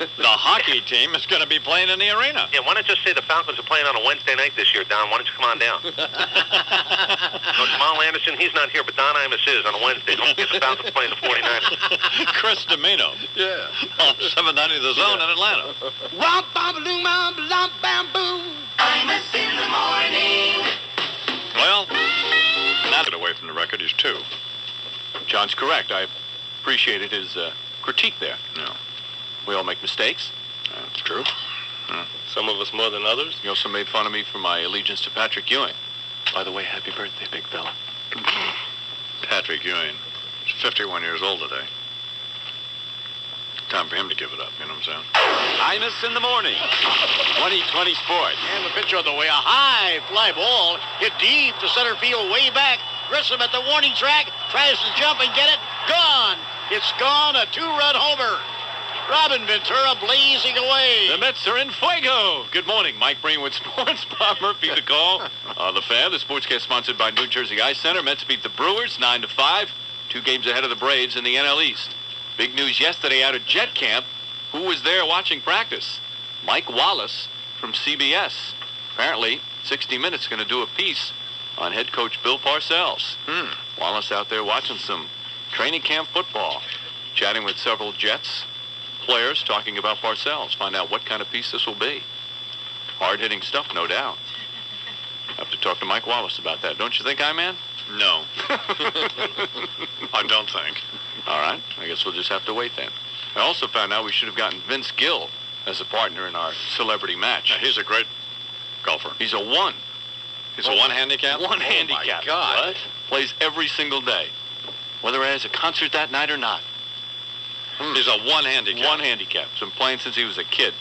the hockey team is going to be playing in the arena. Yeah, why not just say the Falcons are playing on a Wednesday night this year, Don? Why don't you come on down? Jamal Anderson, he's not here, but Don Imus is on a Wednesday. Don't forget the Falcons playing the 49ers. Chris Domino. Yeah. On 790 The Zone in Atlanta. Romp, bam, boom, bam, lump, bam, boom. Imus in the morning. Well, not get away from the record. He's 2. John's correct. I appreciated his critique there. Yeah. We all make mistakes. That's true. Yeah. Some of us more than others. You also made fun of me for my allegiance to Patrick Ewing. By the way, happy birthday, big fella. Patrick Ewing. He's 51 years old today. Time for him to give it up, you know what I'm saying? Imus in the morning. 2020 Sports. And the pitch on the way. A high fly ball hit deep to center field, way back. Grissom at the warning track. Tries to jump and get it. Gone. It's gone. A 2-run homer. Robin Ventura blazing away. The Mets are in fuego. Good morning, Mike Breen with Sports. Bob Murphy the call. The Fan, the sportscast sponsored by New Jersey Ice Center. Mets beat the Brewers 9-5. 2 games ahead of the Braves in the NL East. Big news yesterday out of Jet Camp. Who was there watching practice? Mike Wallace from CBS. Apparently, 60 Minutes going to do a piece on head coach Bill Parcells. Wallace out there watching some training camp football, chatting with several Jets players, talking about Parcells. Find out what kind of piece this will be. Hard-hitting stuff, no doubt. Have to talk to Mike Wallace about that. Don't you think, I-Man? No. I don't think. All right. I guess we'll just have to wait then. I also found out we should have gotten Vince Gill as a partner in our celebrity match. Yeah, he's a great golfer. He's a 1. He's a 1 handicap? One handicap. My God. What? Plays every single day, whether he has a concert that night or not. He's a 1 handicap. 1 handicap. He's been playing since he was a kid.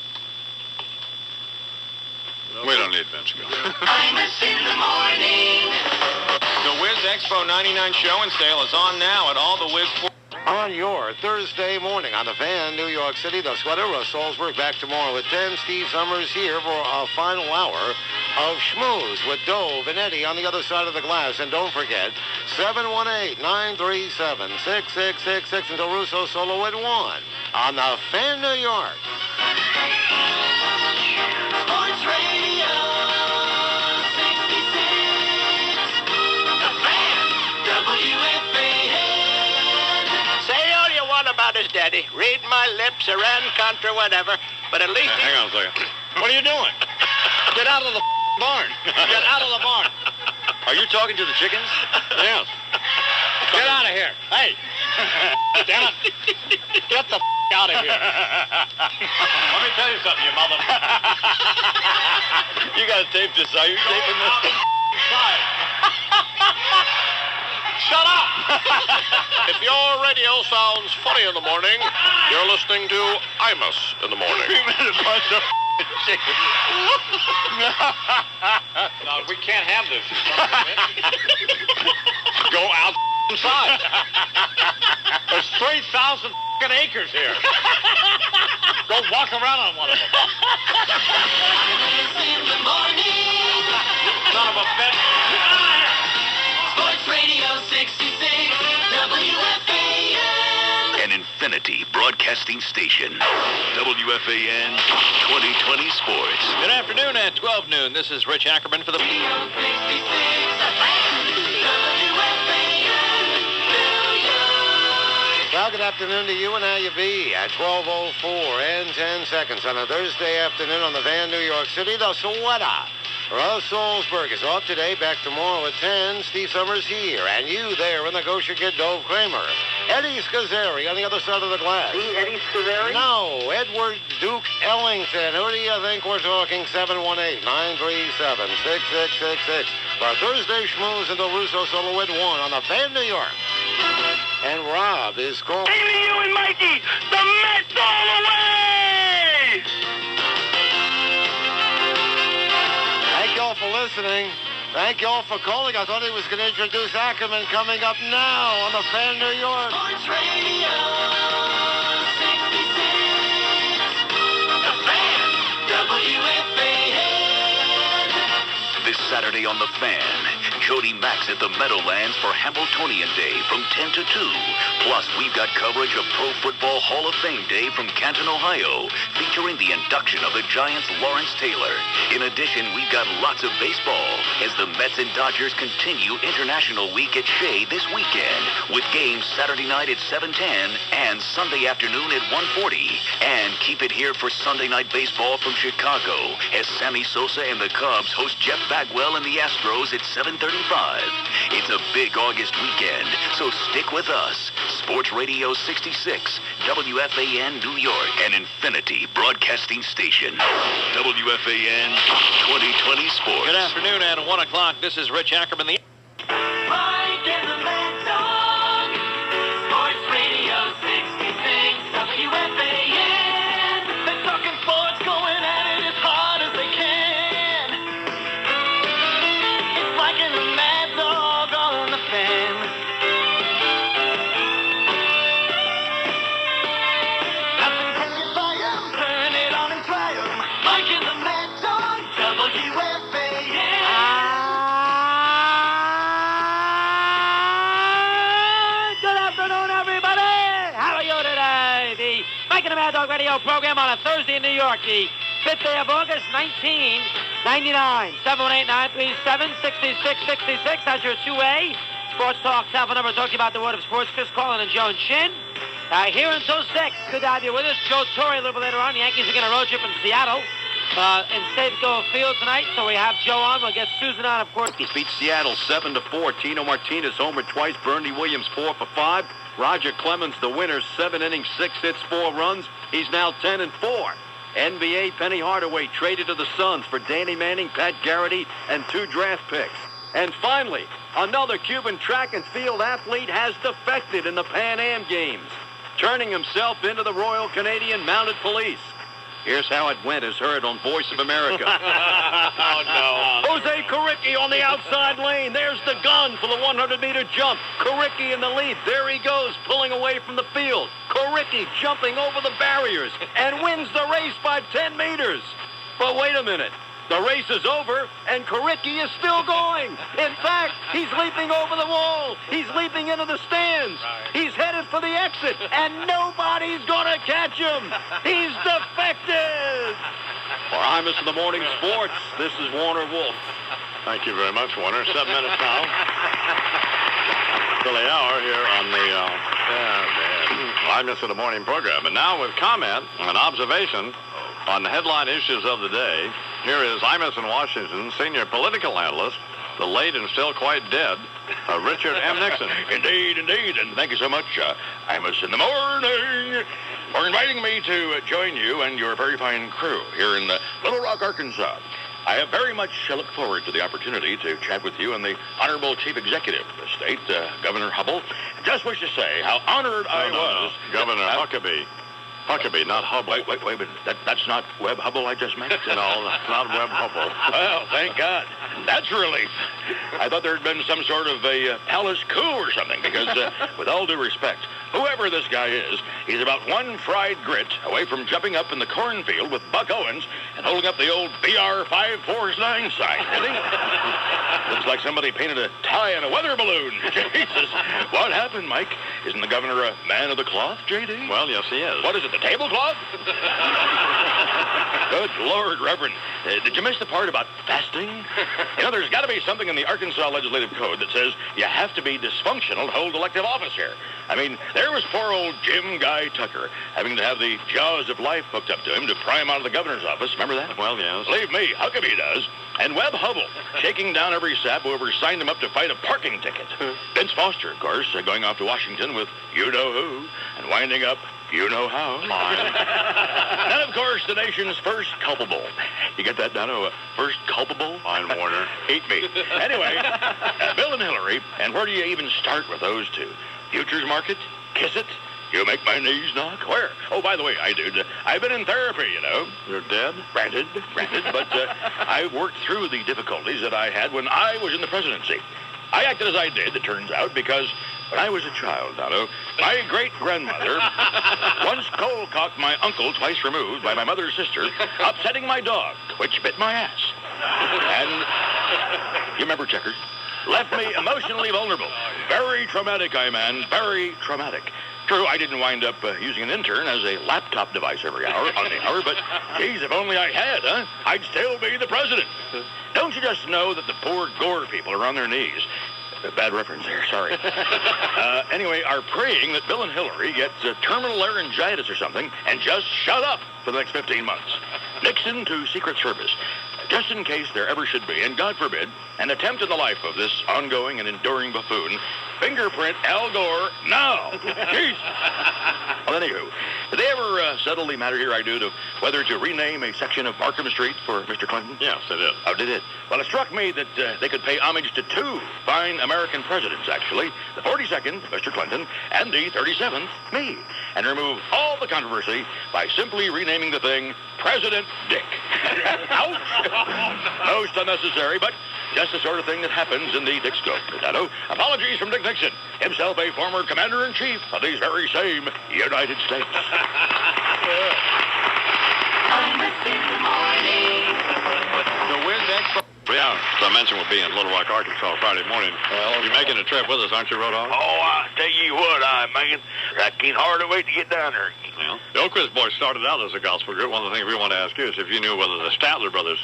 We don't need Vince Gill. Imus in the morning. The Wiz Expo 99 show and sale is on now at all the Wiz. On your Thursday morning on the Fan, New York City, the sweater, Russo back tomorrow at 10. Steve Summers here for a final hour of schmooze with Dove and Eddie on the other side of the glass. And don't forget, 718-937-6666 until Russo solo at 1 on the Fan, New York. Sports Radio 66. The Fan. WFAN. Say all you want about his daddy. Read my lips, Iran, Contra, whatever. But at least... Hang on a second. What are you doing? Get out of the barn. Get out of the barn. Are you talking to the chickens? Yes. Get out of here. Hey. Damn it. Get the out of here. Let me tell you something, you mother. You got to tape this. Are you taping this? Shut up! If your radio sounds funny in the morning, you're listening to Imus in the morning. No, we can't have this. Go out inside. There's 3,000 acres here. Go walk around on one of them. Imus in the morning. Son of a bitch. Sports Radio 66. WFAN. An Infinity Broadcasting Station. WFAN 2020 Sports. Good afternoon at 12 noon. This is Rich Ackerman for the... Well, good afternoon to you and how you be at 12:04 and 10 seconds on a Thursday afternoon on the Van, New York City. The sweater. Russ Solzberg is off today, back tomorrow at 10. Steve Summers here, and you there in the Gosher Kid, Dove Kramer. Eddie Scazzeri on the other side of the glass. Eddie Scazzeri? No, Edward Duke Ellington. Who do you think we're talking? 718-937-6666. For Thursday schmooze and the Russo solo at 1 on the Van, New York. And Rob is calling. Hey to you and Mikey, the Mets all the way! Thank you all for listening. Thank you all for calling. I thought he was going to introduce Ackerman coming up now on the Fan, New York. Sports Radio 66. The Fan. WFAN. This Saturday on The Fan, Jody Max at the Meadowlands for Hamiltonian Day from 10 to 2. Plus, we've got coverage of Pro Football Hall of Fame Day from Canton, Ohio, featuring the induction of the Giants' Lawrence Taylor. In addition, we've got lots of baseball as the Mets and Dodgers continue International Week at Shea this weekend, with games Saturday night at 7:10 and Sunday afternoon at 1:40. And keep it here for Sunday night baseball from Chicago as Sammy Sosa and the Cubs host Jeff Bagwell and the Astros at 7:35. It's a big August weekend, so stick with us. Sports Radio 66, WFAN New York, an Infinity Broadcasting Station. WFAN 2020 Sports. Good afternoon at 1 o'clock. This is Rich Ackerman. Mike and the Mad Dog. Sports Radio 66. WFAN. They're talking sports, going at it as hard as they can. It's Mike and the Mad Dog on the Fan. Nothing can get by 'em. Turn it on and try 'em. Mike and the Mad Dog. WFAN. Good afternoon, everybody. How are you today? The Mike and the Mad Dog radio program on a Thursday in New York, the 5th day of August, 19 99-718-937-6666. That's your 2A. Sports Talk telephone number talking about the world of sports. Chris Collin and Joan Shin. Here until 6. Good to have you with us. Joe Torre a little bit later on. The Yankees are going to road trip in Seattle. In Safeco Field tonight, so we have Joe on. We'll get Susan on, of course. He beats Seattle 7-4. Tino Martinez homered twice. Bernie Williams 4 for 5. Roger Clemens, the winner, 7 innings, 6 hits, 4 runs. He's now 10-4. NBA Penny Hardaway traded to the Suns for Danny Manning, Pat Garrity, and 2 draft picks. And finally, another Cuban track and field athlete has defected in the Pan Am Games, turning himself into the Royal Canadian Mounted Police. Here's how it went as heard on Voice of America. Oh, no. Jose Carricky on the outside lane. There's the gun for the 100-meter jump. Carricky in the lead. There he goes, pulling away from the field. Carricky jumping over the barriers and wins the race by 10 meters. But wait a minute. The race is over, and Carricky is still going. In fact, he's leaping over the wall. He's leaping into the stands. He's headed for the exit, and nobody's going to catch him. He's defected. For Imus in the Morning Sports, this is Warner Wolf. Thank you very much, Warner. 7 minutes now till the hour here on the Imus in the Morning program. And now with comment and observation on the headline issues of the day, here is Imus in Washington senior political analyst, the late and still quite dead, Richard M. Nixon. Indeed, indeed, and thank you so much, Imus in the Morning, for inviting me to join you and your very fine crew here in Little Rock, Arkansas. I have very much look forward to the opportunity to chat with you and the Honorable Chief Executive of the state, Governor Hubble. Just wish to say how honored I was. Governor Huckabee. Huckabee, not Hubble. Wait a minute. That's not Webb Hubble I just met? No, that's not Webb Hubble. Well, thank God. That's a relief. I thought there had been some sort of a palace coup or something, because with all due respect, whoever this guy is, he's about one fried grit away from jumping up in the cornfield with Buck Owens and holding up the old BR 549 sign, isn't he? Looks like somebody painted a tie on a weather balloon. Jesus. What happened, Mike? Isn't the governor a man of the cloth, J.D.? Well, yes, he is. What is it, the tablecloth? Good Lord, Reverend. Did you miss the part about fasting? You know, there's got to be something in the Arkansas Legislative Code that says you have to be dysfunctional to hold elective office here. I mean, there was poor old Jim Guy Tucker having to have the jaws of life hooked up to him to pry him out of the governor's office. Remember that? Well, yes. Believe me, Huckabee does. And Webb Hubble, shaking down every sap who ever signed him up to fight a parking ticket. Vince Foster, of course, going off to Washington with you-know-who and winding up you-know-how. And, of course, the nation's first culpable. You get that down? First culpable? Fine, Warner. Eat me. Anyway, Bill and Hillary, and where do you even start with those two? Futures market? Kiss it? You make my knees knock? Where? Oh, by the way, I've been in therapy, you know. You're dead? Granted, but I worked through the difficulties that I had when I was in the presidency. I acted as I did, it turns out, because when I was a child, Dono, my great-grandmother once cold-cocked my uncle twice removed by my mother's sister, upsetting my dog, which bit my ass. And you remember Checkers? Left me emotionally vulnerable. Very traumatic, very traumatic. True, I didn't wind up using an intern as a laptop device every hour on the hour, but geez, if only I had, I'd still be the president. Don't you just know that the poor Gore people are on their knees? Bad reference there, sorry. Anyway, are praying that Bill and Hillary get terminal laryngitis or something and just shut up for the next 15 months. Nixon to Secret Service. Just in case there ever should be, and God forbid, an attempt in the life of this ongoing and enduring buffoon, fingerprint Al Gore now. Jeez. Well, anywho, did they ever settle the matter here to whether to rename a section of Markham Street for Mr. Clinton? Yes, they did. Oh, did it? Well, it struck me that they could pay homage to 2 fine American presidents, actually. The 42nd, Mr. Clinton, and the 37th, me. And remove all the controversy by simply renaming the thing President Dick. Ouch! Most unnecessary, but just the sort of thing that happens in the Dick scope. Apologies from Dick Nixon, himself a former commander-in-chief of these very same United States. So where's that? Yeah, as I mentioned, we'll be in Little Rock, Arkansas Friday morning. Well, you're making a trip with us, aren't you, Road Hog? Oh, I tell you what, man, I can't hardly wait to get down there. Yeah. The Oak Ridge Boys started out as a gospel group. One of the things we want to ask you is if you knew whether the Statler brothers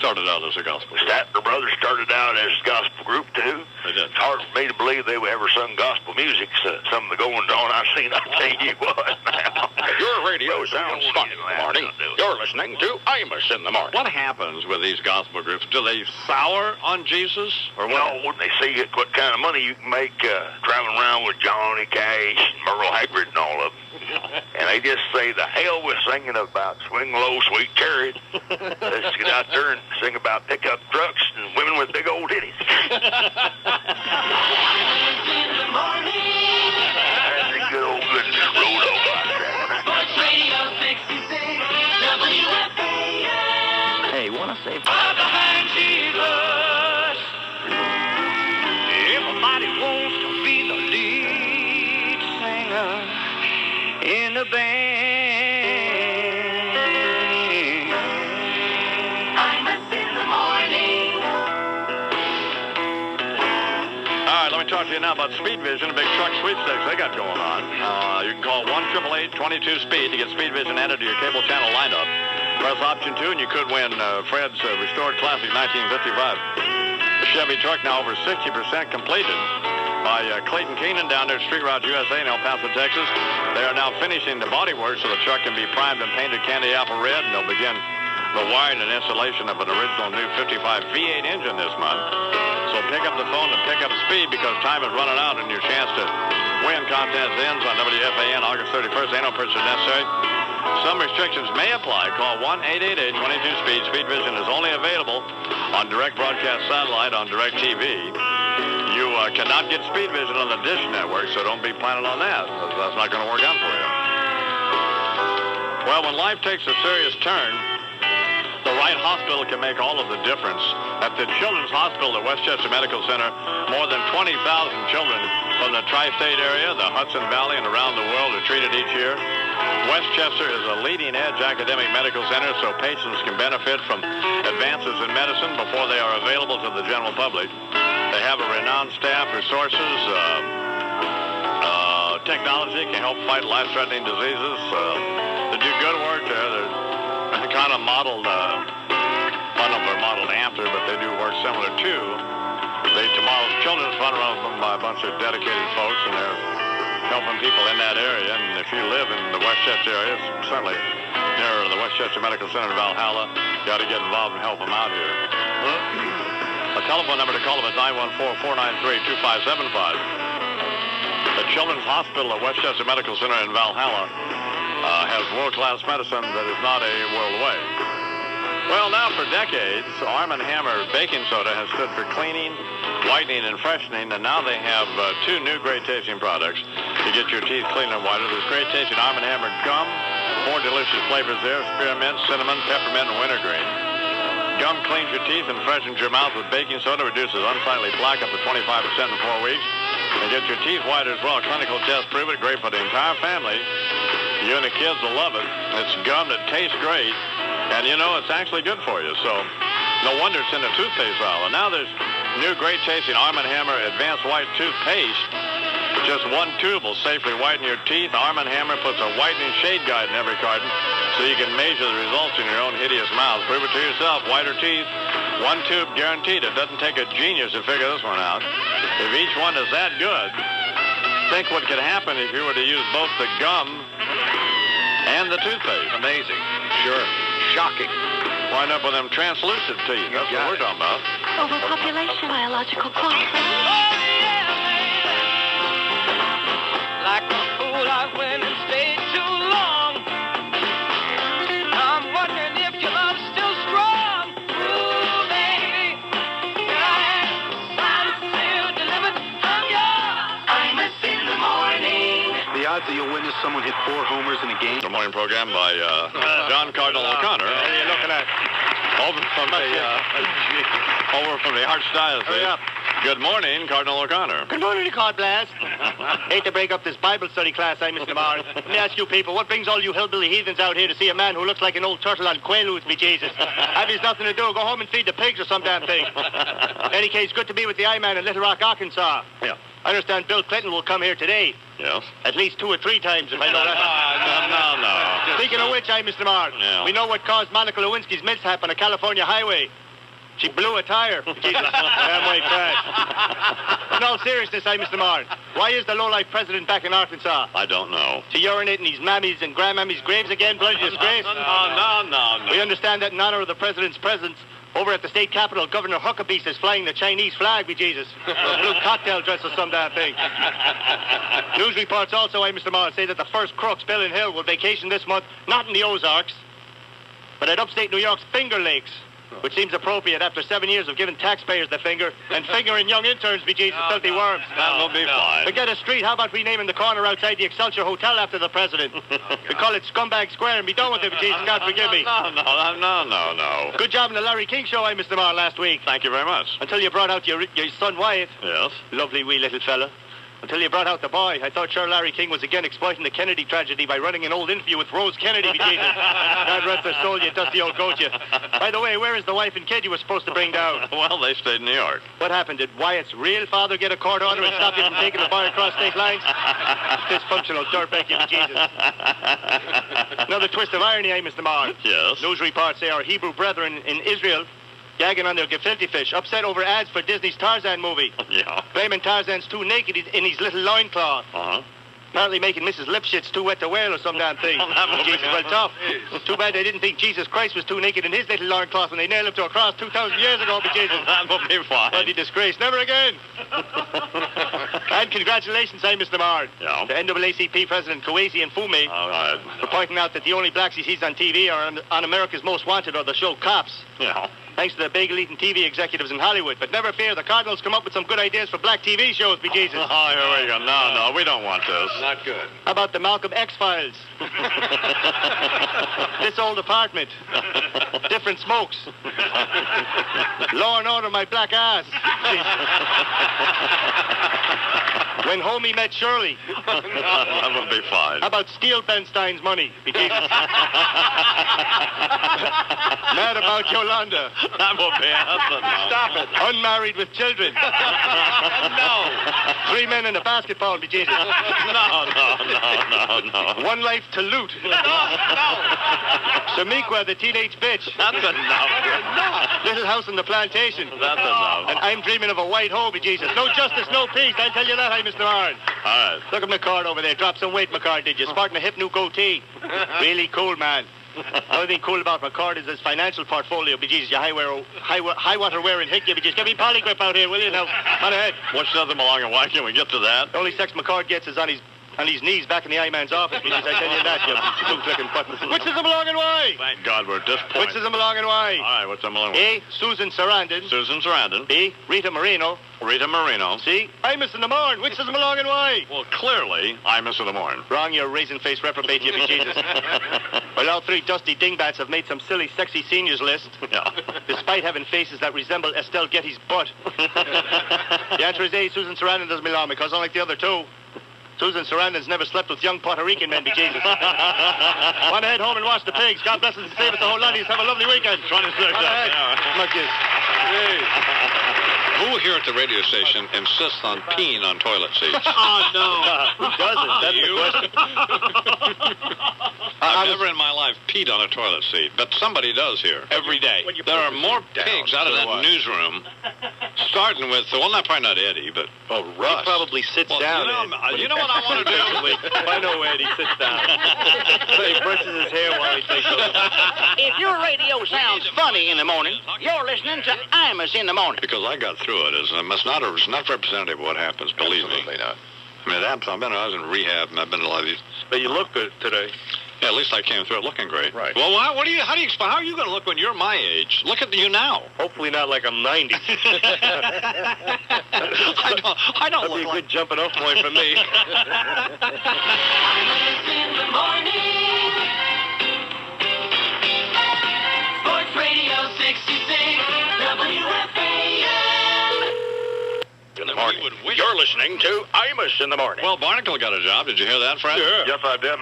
started out as a gospel group. Statler Brothers started out as a gospel group, too. They did. It's hard for me to believe they ever sung gospel music. So some of the goings on I've seen, I'll tell you what now. Your radio sounds fun in the morning. You're listening to Imus in the morning. What happens with these gospel groups? Do they sour on Jesus? Or what? No, when they see what kind of money you can make traveling around with Johnny Cash and Merle Haggard and all of them. And they just say, the hell with singing about Swing Low, Sweet Chariot. Let's get out there and sing about pickup trucks and women with big old titties. That's a good old good road over. Sports Radio 66 WFAN. Hey, wanna say Far behind Jesus. Everybody wants to be the lead singer in the band. Imus in the morning. All right, let me talk to you now about Speed Vision, a big truck sweepstakes they got going on. You can call 1-888-22-SPEED to get Speed Vision added to your cable channel lineup. Press option 2 and you could win Fred's restored classic 1955. The Chevy truck now over 60% completed by Clayton Keenan down there at Street Route USA in El Paso, Texas. They are now finishing the body work so the truck can be primed and painted candy apple red, and they'll begin the wiring and installation of an original new 55 V8 engine this month. So pick up the phone and pick up speed because time is running out and your chance to win contest ends on WFAN August 31st. Ain't no purchase necessary. Some restrictions may apply. Call 1-888-22-SPEED. Speed Vision is only available on direct broadcast satellite on Direct TV. You cannot get Speed Vision on the Dish Network, so don't be planning on that. That's not going to work out for you. Well, when life takes a serious turn, the right hospital can make all of the difference. At the Children's Hospital at Westchester Medical Center, more than 20,000 children from the tri-state area, the Hudson Valley, and around the world are treated each year. Westchester is a leading-edge academic medical center, so patients can benefit from advances in medicine before they are available to the general public. They have a renowned staff, resources, technology can help fight life-threatening diseases. They do good work there. They're kind of modeled, I don't know if they're modeled after, but they do work similar to the Tomorrow's Children's Fund run by a bunch of dedicated folks, and they're helping people in that area. And if you live in the Westchester area, certainly near the Westchester Medical Center in Valhalla, you got to get involved and help them out here. A telephone number to call them is 914-493-2575. The Children's Hospital at Westchester Medical Center in Valhalla has world-class medicine that is not a world away. Well, now for decades, Arm & Hammer baking soda has stood for cleaning, whitening, and freshening, and now they have two new great-tasting products to get your teeth clean and whiter. There's great-tasting Arm & Hammer gum, 4 delicious flavors there, spearmint, cinnamon, peppermint, and wintergreen. Gum cleans your teeth and freshens your mouth with baking soda, reduces unsightly plaque up to 25% in 4 weeks, and get your teeth whiter as well. Clinical tests prove it. Great for the entire family. You and the kids will love it. It's gum that tastes great, and you know it's actually good for you. So no wonder it's in the toothpaste aisle. And now there's new great-tasting Arm & Hammer Advanced White Toothpaste. Just 1 tube will safely whiten your teeth. Arm & Hammer puts a whitening shade guide in every carton so you can measure the results in your own hideous mouth. Prove it to yourself. Whiter teeth, 1 tube guaranteed. It doesn't take a genius to figure this one out. If each one is that good, think what could happen if you were to use both the gum and the toothpaste. Amazing. Sure. Shocking. Wind up with them translucent teeth. That's what we're talking about. Overpopulation, biological clock. Like a fool, I went and stayed too long. I'm wondering if your love's still strong. Ooh, baby, here I am. I'm still delivered from yours. Imus in the morning. The odds that you'll witness someone hit 4 homers in a game. The morning program by John Cardinal O'Connor. What are you looking at? Over from the Archdiocese. Good morning, Cardinal O'Connor. Good morning, Card Blast. Hate to break up this Bible study class, Mr. Marr. Let me ask you people, what brings all you hillbilly heathens out here to see a man who looks like an old turtle on Quaaludes, me Jesus? Have you nothing to do? Go home and feed the pigs or some damn thing. In any case, good to be with the I-Man in Little Rock, Arkansas. Yeah. I understand Bill Clinton will come here today. Yes. At least 2 or 3 times, if I know that. No. Speaking of which, Mr. Marr, Yeah. we know what caused Monica Lewinsky's mishap on a California highway. She blew a tire. Jesus, damn way crash. In all seriousness, Mr. Martin, why is the lowlife president back in Arkansas? I don't know. To urinate in his mammies and grandmammies' graves again? Bloody disgrace. No. We understand that in honor of the president's presence, over at the state capitol, Governor Huckabee is flying the Chinese flag, be Jesus. A blue cocktail dress or some damn thing. News reports also, Mr. Martin, say that the first crooks, Bill and Hill, will vacation this month, not in the Ozarks, but at upstate New York's Finger Lakes, which seems appropriate after 7 years of giving taxpayers the finger and fingering young interns, be Jesus, filthy worms. That will be fine. Forget a street. How about renaming the corner outside the Excelsior Hotel after the president? We call it Scumbag Square and be done with it, be Jesus. God forgive me. No. Good job in the Larry King show, Mr. Marr, last week. Thank you very much. Until you brought out your son Wyatt. Yes? Lovely wee little fella. Until you brought out the boy. I thought sure Larry King was again exploiting the Kennedy tragedy by running an old interview with Rose Kennedy, be Jesus. God rest her soul, you dusty old goat, you. By the way, where is the wife and kid you were supposed to bring down? Well, they stayed in New York. What happened? Did Wyatt's real father get a court order and stop you from taking the boy across state lines? Dysfunctional dirtbag, you, be Jesus. Another twist of irony, Mr. Marr. Yes? News reports say our Hebrew brethren in Israel gagging on their gefilte fish, upset over ads for Disney's Tarzan movie. Yeah. Claiming Tarzan's too naked in his little loincloth. Uh-huh. Apparently making Mrs. Lipschitz too wet to whale or some damn thing. Jesus, well, tough. Too bad they didn't think Jesus Christ was too naked in his little loincloth when they nailed him to a cross 2,000 years ago, be Jesus. That will be fine. Bloody disgrace. Never again. And congratulations, Mr. Marr. Yeah. To NAACP President Kwesi and Fume All right. for pointing out that the only blacks he sees on TV are on America's Most Wanted or the show Cops. Yeah. Thanks to the bagel-eating TV executives in Hollywood. But never fear, the Cardinals come up with some good ideas for black TV shows, be Jesus. Oh, here we go. No, we don't want this. Not good. How about the Malcolm X-Files? This old apartment. Different smokes. Law and Order, my black ass. When Homie Met Shirley. That will be fine. How about Steel Benstein's money? Be Jesus. Mad about Yolanda. That will be awesome. Stop it. Unmarried with children. No. 3 men in a basketball, be Jesus. No. One life to loot. Shamiqua, the teenage bitch. That's enough. Little house in the plantation. That's enough. And I'm dreaming of a white hoe, be Jesus. No justice, no peace. I'll tell you that, Mr. Arn. All right. Look at McCord over there. Drop some weight, McCord, did you? Sporting a hip new goatee. Really cool, man. The only thing cool about McCord is his financial portfolio. Be Jesus, you high water wearing hick, you be Jesus. Get me polygrip out here, will you? Now, on ahead. What's nothing along and why can we get to that? The only sex McCord gets is on his knees back in the I-man's office, be Jesus. I tell you that, you two-clicking button. Which is them along and why? Thank God we're at this point. Which is them along and why? All right, what's them along? A, Susan Sarandon. Susan Sarandon. B, Rita Moreno. Rita Moreno. C, Imus in the morn. Which is them along and why? Well, clearly, Imus in the morn. Wrong, you raisin-faced reprobate, you be Jesus. Well, all three dusty dingbats have made some silly, sexy seniors list. Yeah. Despite having faces that resemble Estelle Getty's butt. The answer is A, Susan Sarandon doesn't belong because unlike the other two, Susan Sarandon's never slept with young Puerto Rican men, be Jesus. Want to head home and wash the pigs. God bless us and save us the whole lot. Have a lovely weekend. 26. Much is. Who here at the radio station insists on peeing on toilet seats? Oh, no. Who doesn't? That's You? the question. I've never in my life peed on a toilet seat, but somebody does here every day. There are more pigs out of that newsroom, starting with, well, probably not Eddie, but Russ. He probably sits down. You know what I want to do? I know Eddie sits down. So he brushes his hair while he takes those. If your radio sounds funny in the morning, you're listening to Imus in the morning. Because I got through it. It's not representative of what happens, believe me. Absolutely not. I mean, I was in rehab, and I've been in a lot of these. But you look good today. Yeah, at least I came through it looking great. Right. Well, how do you explain? How are you going to look when you're my age? Look at you now. Hopefully not like I'm 90. I don't That'd look be a like... good jumping off point for me. Imus in the morning. Sports Radio 66 WFAN. In the morning. You're listening to Imus in the morning. Well, Barnacle got a job. Did you hear that, Fred? Sure. Yes, I did.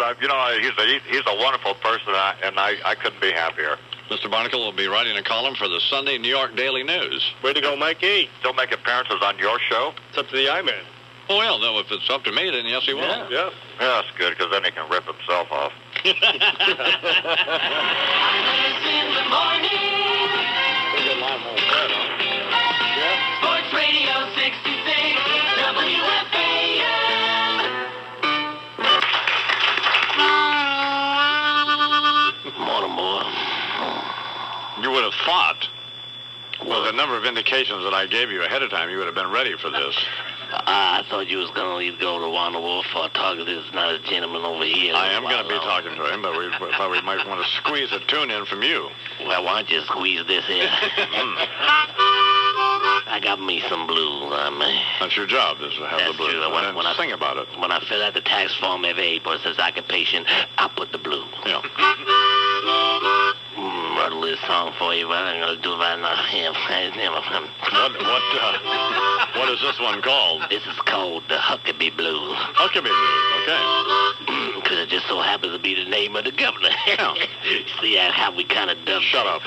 He's a wonderful person, and I couldn't be happier. Mr. Barnacle will be writing a column for the Sunday New York Daily News. Way to go, Mikey. He'll make appearances on your show. It's up to the I-Man. Oh, well, no, if it's up to me, then yes, he will. Yeah. Yeah, that's good, because then he can rip himself off. Imus in the morning. We'll get a lot more credit. fought. Well, the number of indications that I gave you ahead of time, you would have been ready for this. I thought you was going to either go to Wanda Wolf or talk to this nice gentleman over here. I am going to be talking to him, but we thought we might want to squeeze a tune in from you. Well, why don't you squeeze this in? I got me some blues, man. That's your job, is to have That's the blues. true. When I sing about it. When I fill out the tax form every April, it says occupation, I put the blues. Yeah. Wrote a little song for you, but I'm going to do it right now. What is this one called? This is called the Huckabee Blues. Huckabee Blues, okay. Because it just so happens to be the name of the governor. Yeah. See how we kind of done. Shut up.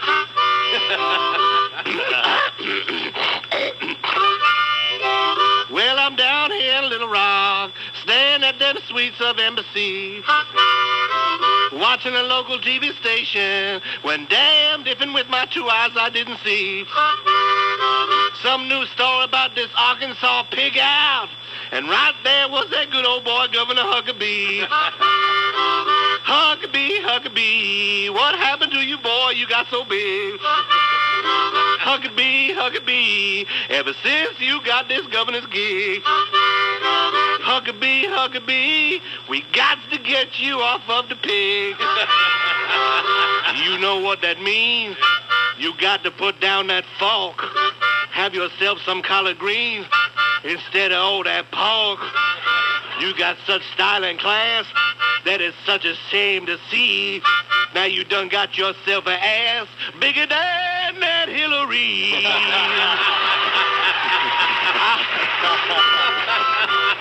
Well, I'm down here in Little Rock, staying at them suites of Embassy, watching a local TV station, when damned if and with my two eyes I didn't see some new story about this Arkansas pig out, and right there was that good old boy, Governor Huckabee. Huckabee, Huckabee, what happened to you, boy? You got so big. Huckabee, Huckabee, ever since you got this governor's gig. Huckabee, Huckabee, we got to get you off of the pig. You know what that means? You got to put down that fork. Have yourself some collard greens instead of all that pork. You got such style and class that is such a shame to see. Now you done got yourself an ass bigger than that Hillary.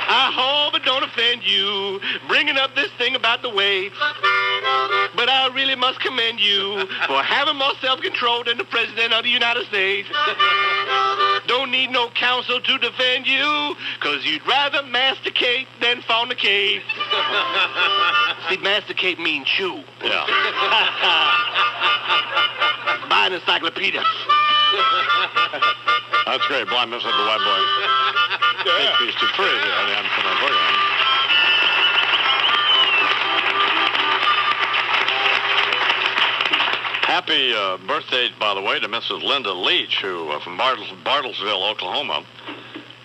I hope it don't offend you, bringing up this thing about the weight. But I really must commend you for having more self-control than the President of the United States. Don't need no counsel to defend you, because you'd rather masticate than fornicate. See, masticate means chew. Yeah. Buy an encyclopedia. That's great. Blind Miss the White Boy. Yeah. Piece to free here on the Amsterdam program. Happy birthday, by the way, to Mrs. Linda Leach, who from Bartlesville, Oklahoma,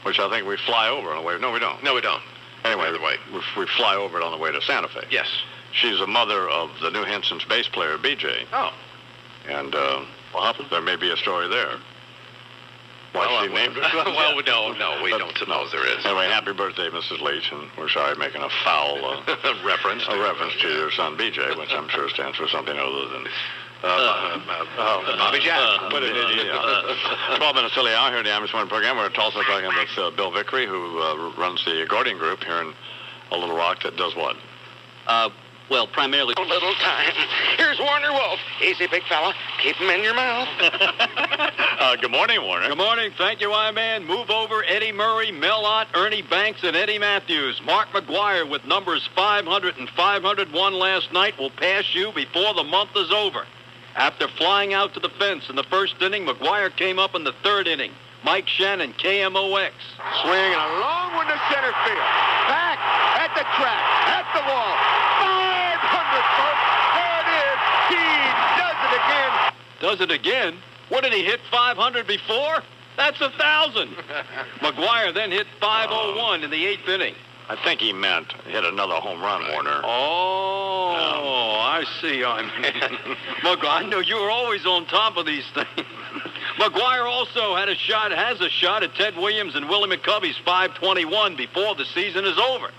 which I think we fly over on the way. No, we don't. No, we don't. Anyway, we fly over it on the way to Santa Fe. Yes. She's a mother of the New Henson's bass player, BJ. Oh. And there may be a story there. Why she named it? Well, we don't suppose there is. Anyway, happy birthday, Mrs. Leach, and we're sorry making a foul reference to your son, BJ, which I'm sure stands for something other than... Bobby Jack. What an idiot. 12 minutes till the hour here in the Amish Morning program. We're also talking with Bill Vickery, who runs the Gordian Group here in Little Rock that does what? Well, primarily... A little time. Here's Warner Wolf. Easy, big fella. Keep him in your mouth. Good morning, Warner. Good morning. Thank you, I-Man. Move over Eddie Murray, Mel Ott, Ernie Banks, and Eddie Matthews. Mark McGuire with numbers 500 and 501 last night will pass you before the month is over. After flying out to the fence in the first inning, McGuire came up in the third inning. Mike Shannon, KMOX. Swinging along with the center field. Back at the track, at the wall. 500, folks. There it is. He does it again. Does it again? What, did he hit 500 before? That's 1,000. McGuire then hit 501 in the eighth inning. I think he meant hit another home run, Warner. Oh, I see. McGuire, I know you were always on top of these things. McGuire also has a shot at Ted Williams and Willie McCovey's 521 before the season is over.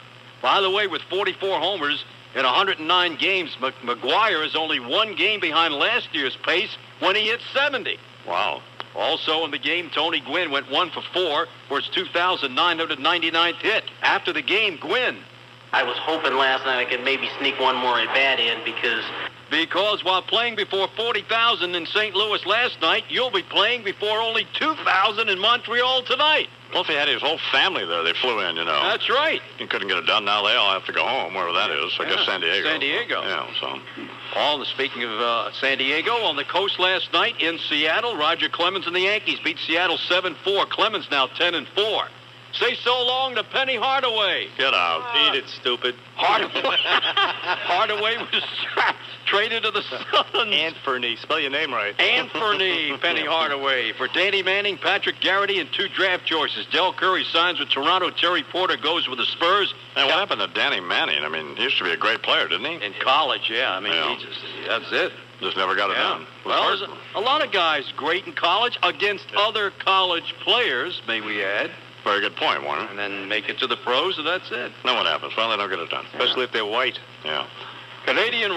By the way, with 44 homers in 109 games, McGuire is only one game behind last year's pace when he hit 70. Wow. Also in the game, Tony Gwynn went 1 for 4 for his 2,999th hit. After the game, Gwynn. I was hoping last night I could maybe sneak one more at bat in because while playing before 40,000 in St. Louis last night, you'll be playing before only 2,000 in Montreal tonight. Plus, he had his whole family there. They flew in, you know. That's right. He couldn't get it done. Now they all have to go home, wherever that is. I guess San Diego. San Diego. Yeah, so. Speaking of San Diego, on the coast last night in Seattle, Roger Clemens and the Yankees beat Seattle 7-4. Clemens now 10-4. Say so long to Penny Hardaway. Get out. Eat it, stupid. Hardaway was traded to the Suns. Anthony. Spell your name right. Anthony Penny Hardaway for Danny Manning, Patrick Garrity, and 2 draft choices. Del Curry signs with Toronto. Terry Porter goes with the Spurs. And what happened to Danny Manning? I mean, he used to be a great player, didn't he? In college, yeah. I mean, that's it. Just never got it done. Well, there's a lot of guys great in college against other college players, may we add. Very good point, Warner. And then make it to the pros, and that's it. Then what happens? Well, they don't get it done. Especially if they're white. Yeah. Canadian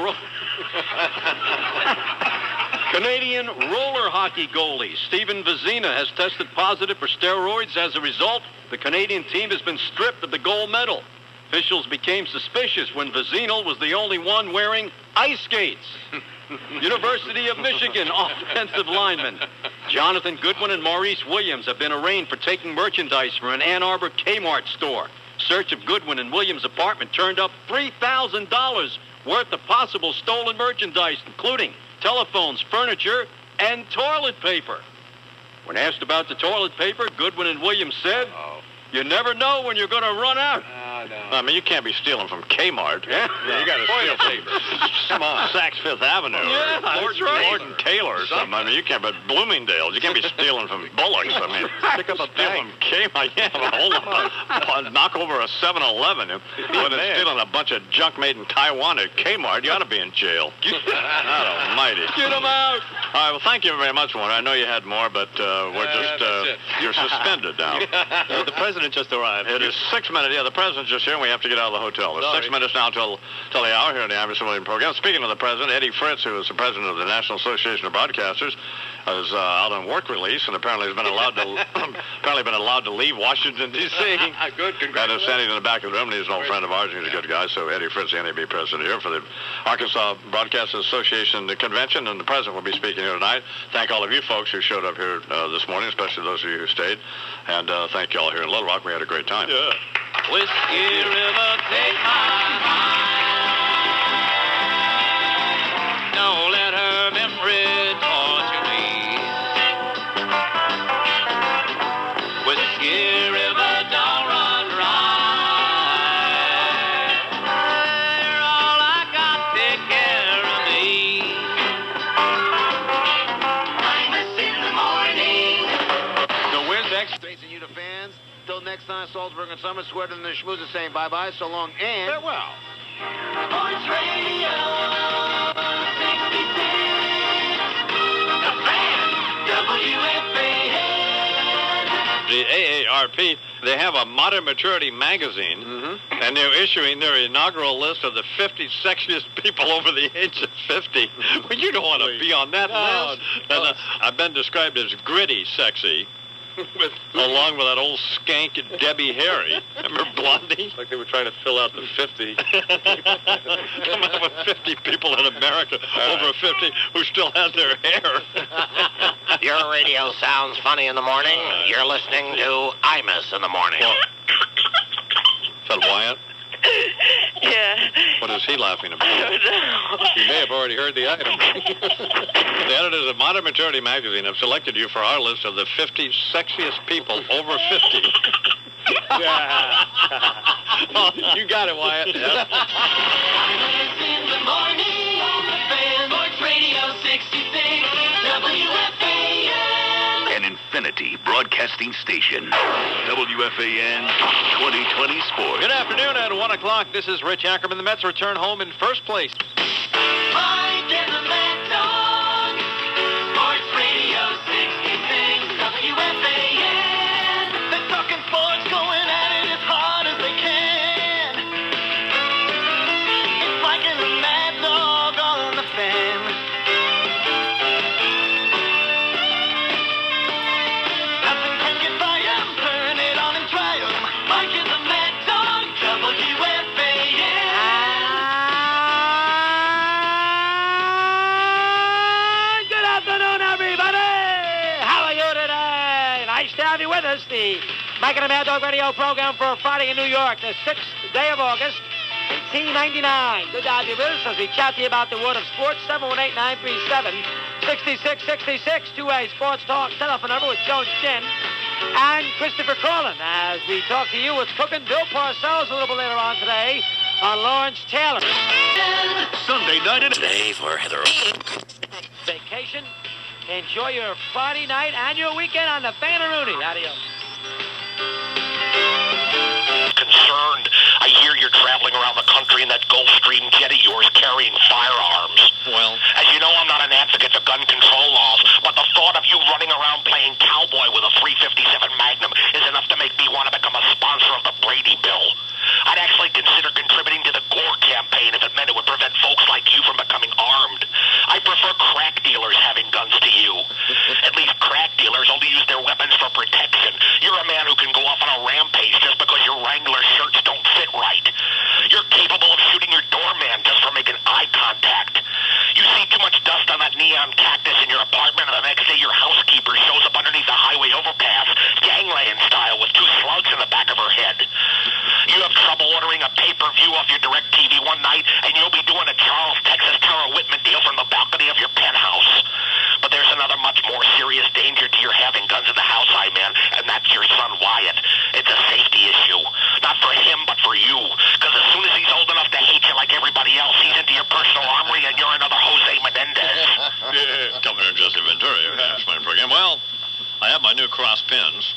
roller hockey goalie Steven Vezina has tested positive for steroids. As a result, the Canadian team has been stripped of the gold medal. Officials became suspicious when Vezina was the only one wearing ice skates. University of Michigan offensive lineman Jonathan Goodwin and Maurice Williams have been arraigned for taking merchandise from an Ann Arbor Kmart store. Search of Goodwin and Williams' apartment turned up $3,000 worth of possible stolen merchandise, including telephones, furniture, and toilet paper. When asked about the toilet paper, Goodwin and Williams said, "You never know when you're going to run out." I mean, you can't be stealing from Kmart. Yeah. You got to steal from, come on, Saks Fifth Avenue. Yeah, that's right. Lord and Taylor or something. I mean, you can't, but Bloomingdale's. You can't be stealing from Bullock's. I mean, pick up a steal bag. from Kmart. Yeah, but hold on. Knock over a 7-Eleven. When it's stealing a bunch of junk made in Taiwan at Kmart, you ought to be in jail. God almighty. Get them out. All right, well, thank you very much, Warner. I know you had more, but we're just, you're suspended now. The president just arrived. It is 6 minutes. Yeah, the president's just here, and we have to get out of the hotel. There's 6 minutes now till the hour here in the Iverson Williams program. Speaking of the president, Eddie Fritz, who is the president of the National Association of Broadcasters, is out on work release, and apparently has been allowed to leave Washington D.C. Good, And is standing in the back of the room. And he's an old friend of ours. He's a good guy. So Eddie Fritz, the NAB president here for the Arkansas Broadcasters Association convention, and the president will be speaking here tonight. Thank all of you folks who showed up here this morning, especially those of you who stayed, and thank you all here in Little Rock. We had a great time. Yeah. Whiskey River, take my mind. Don't let her memory torture me. Whiskey River, don't run dry. You're all I got, take care of me. Imus in the morning. The Wiz X straights you to fans. Till next time, Salzburg and Summers, Sweater and the Schmoozers saying bye-bye, so long, and farewell. Sports Radio 66. The Fan, WFAN. The AARP, they have a Modern Maturity magazine, and they're issuing their inaugural list of the 50 sexiest people over the age of 50. Well, you don't want to be on that list. And, I've been described as gritty sexy. Along with that old skank Debbie Harry. Remember Blondie? Like they were trying to fill out the 50. Come on, with 50 people in America over 50 who still have their hair. Your radio sounds funny in the morning. You're listening to Imus in the morning. Well, is that Wyatt? Yeah. What is he laughing about? I don't know. You may have already heard the item. The editors of Modern Maturity magazine have selected you for our list of the 50 sexiest people over 50. You got it, Wyatt. Imus in the morning on the Fan, Sports Radio 66, WFAN. An Infinity Broadcasting Station. WFAN 2020 Sports. Good afternoon at 1 o'clock. This is Rich Ackerman. The Mets return home in first place. Mike and the Mad Dog. Sports Radio 66, WFAN. They're talking sports, going at it as hard as they can. It's Mike and the Mad Dog on the Fan. Nothing can get by 'em, turn it on and try 'em. Mike and the Mad Dog, WFAN. Good afternoon, everybody. How are you today? Nice to have you with us. The Mike and the Mad Dog radio program for Friday in New York, the 6th day of August, 1899. Good to have you with us as we chat to you about the world of sports. 718-937-6666. Two-way sports talk telephone number with Joe Chin. and Christopher Corlin. As we talk to you, it's cooking. Bill Parcells a little bit later on today on Lawrence Taylor. Sunday night and today for Heather. Vacation. Enjoy your Friday night and your weekend on the Fan and Rooney. Adios. Concerned. I hear you're traveling around the country in that Gulfstream jet of yours carrying firearms. Well, as you know, I'm not an advocate for gun control laws, but the thought of you running around playing cowboy with a .357 Magnum is enough to make me want to become a sponsor of the Brady Bill. I'd actually consider contributing to the Gore campaign if it meant it would prevent folks like you from becoming armed. I prefer crack dealers having guns to you. At least crack dealers only use their weapons for protection. You're a man who can go off on a rampage just because your Wrangler shirts don't fit right. You're capable of shooting your doorman just for making eye contact. You see too much dust on that neon cactus in your apartment, and the next day your housekeeper shows up underneath the highway overpass, gangland style, with 2 slugs in the back of her head. You have trouble ordering a pay-per-view off your DirecTV one night, and you'll be doing a Charles, Texas Tara Whitman deal from the balcony of your penthouse. But there's another much more serious danger to your having guns in the house, man, and that's your son Wyatt. It's a safety issue. Not for him, but for you. Because as soon as he's old enough to hate you like everybody else, he's into your personal armory, and you're another Jose Menendez. Governor Jesse Ventura, your Irish program. Well, I have my new cross pins.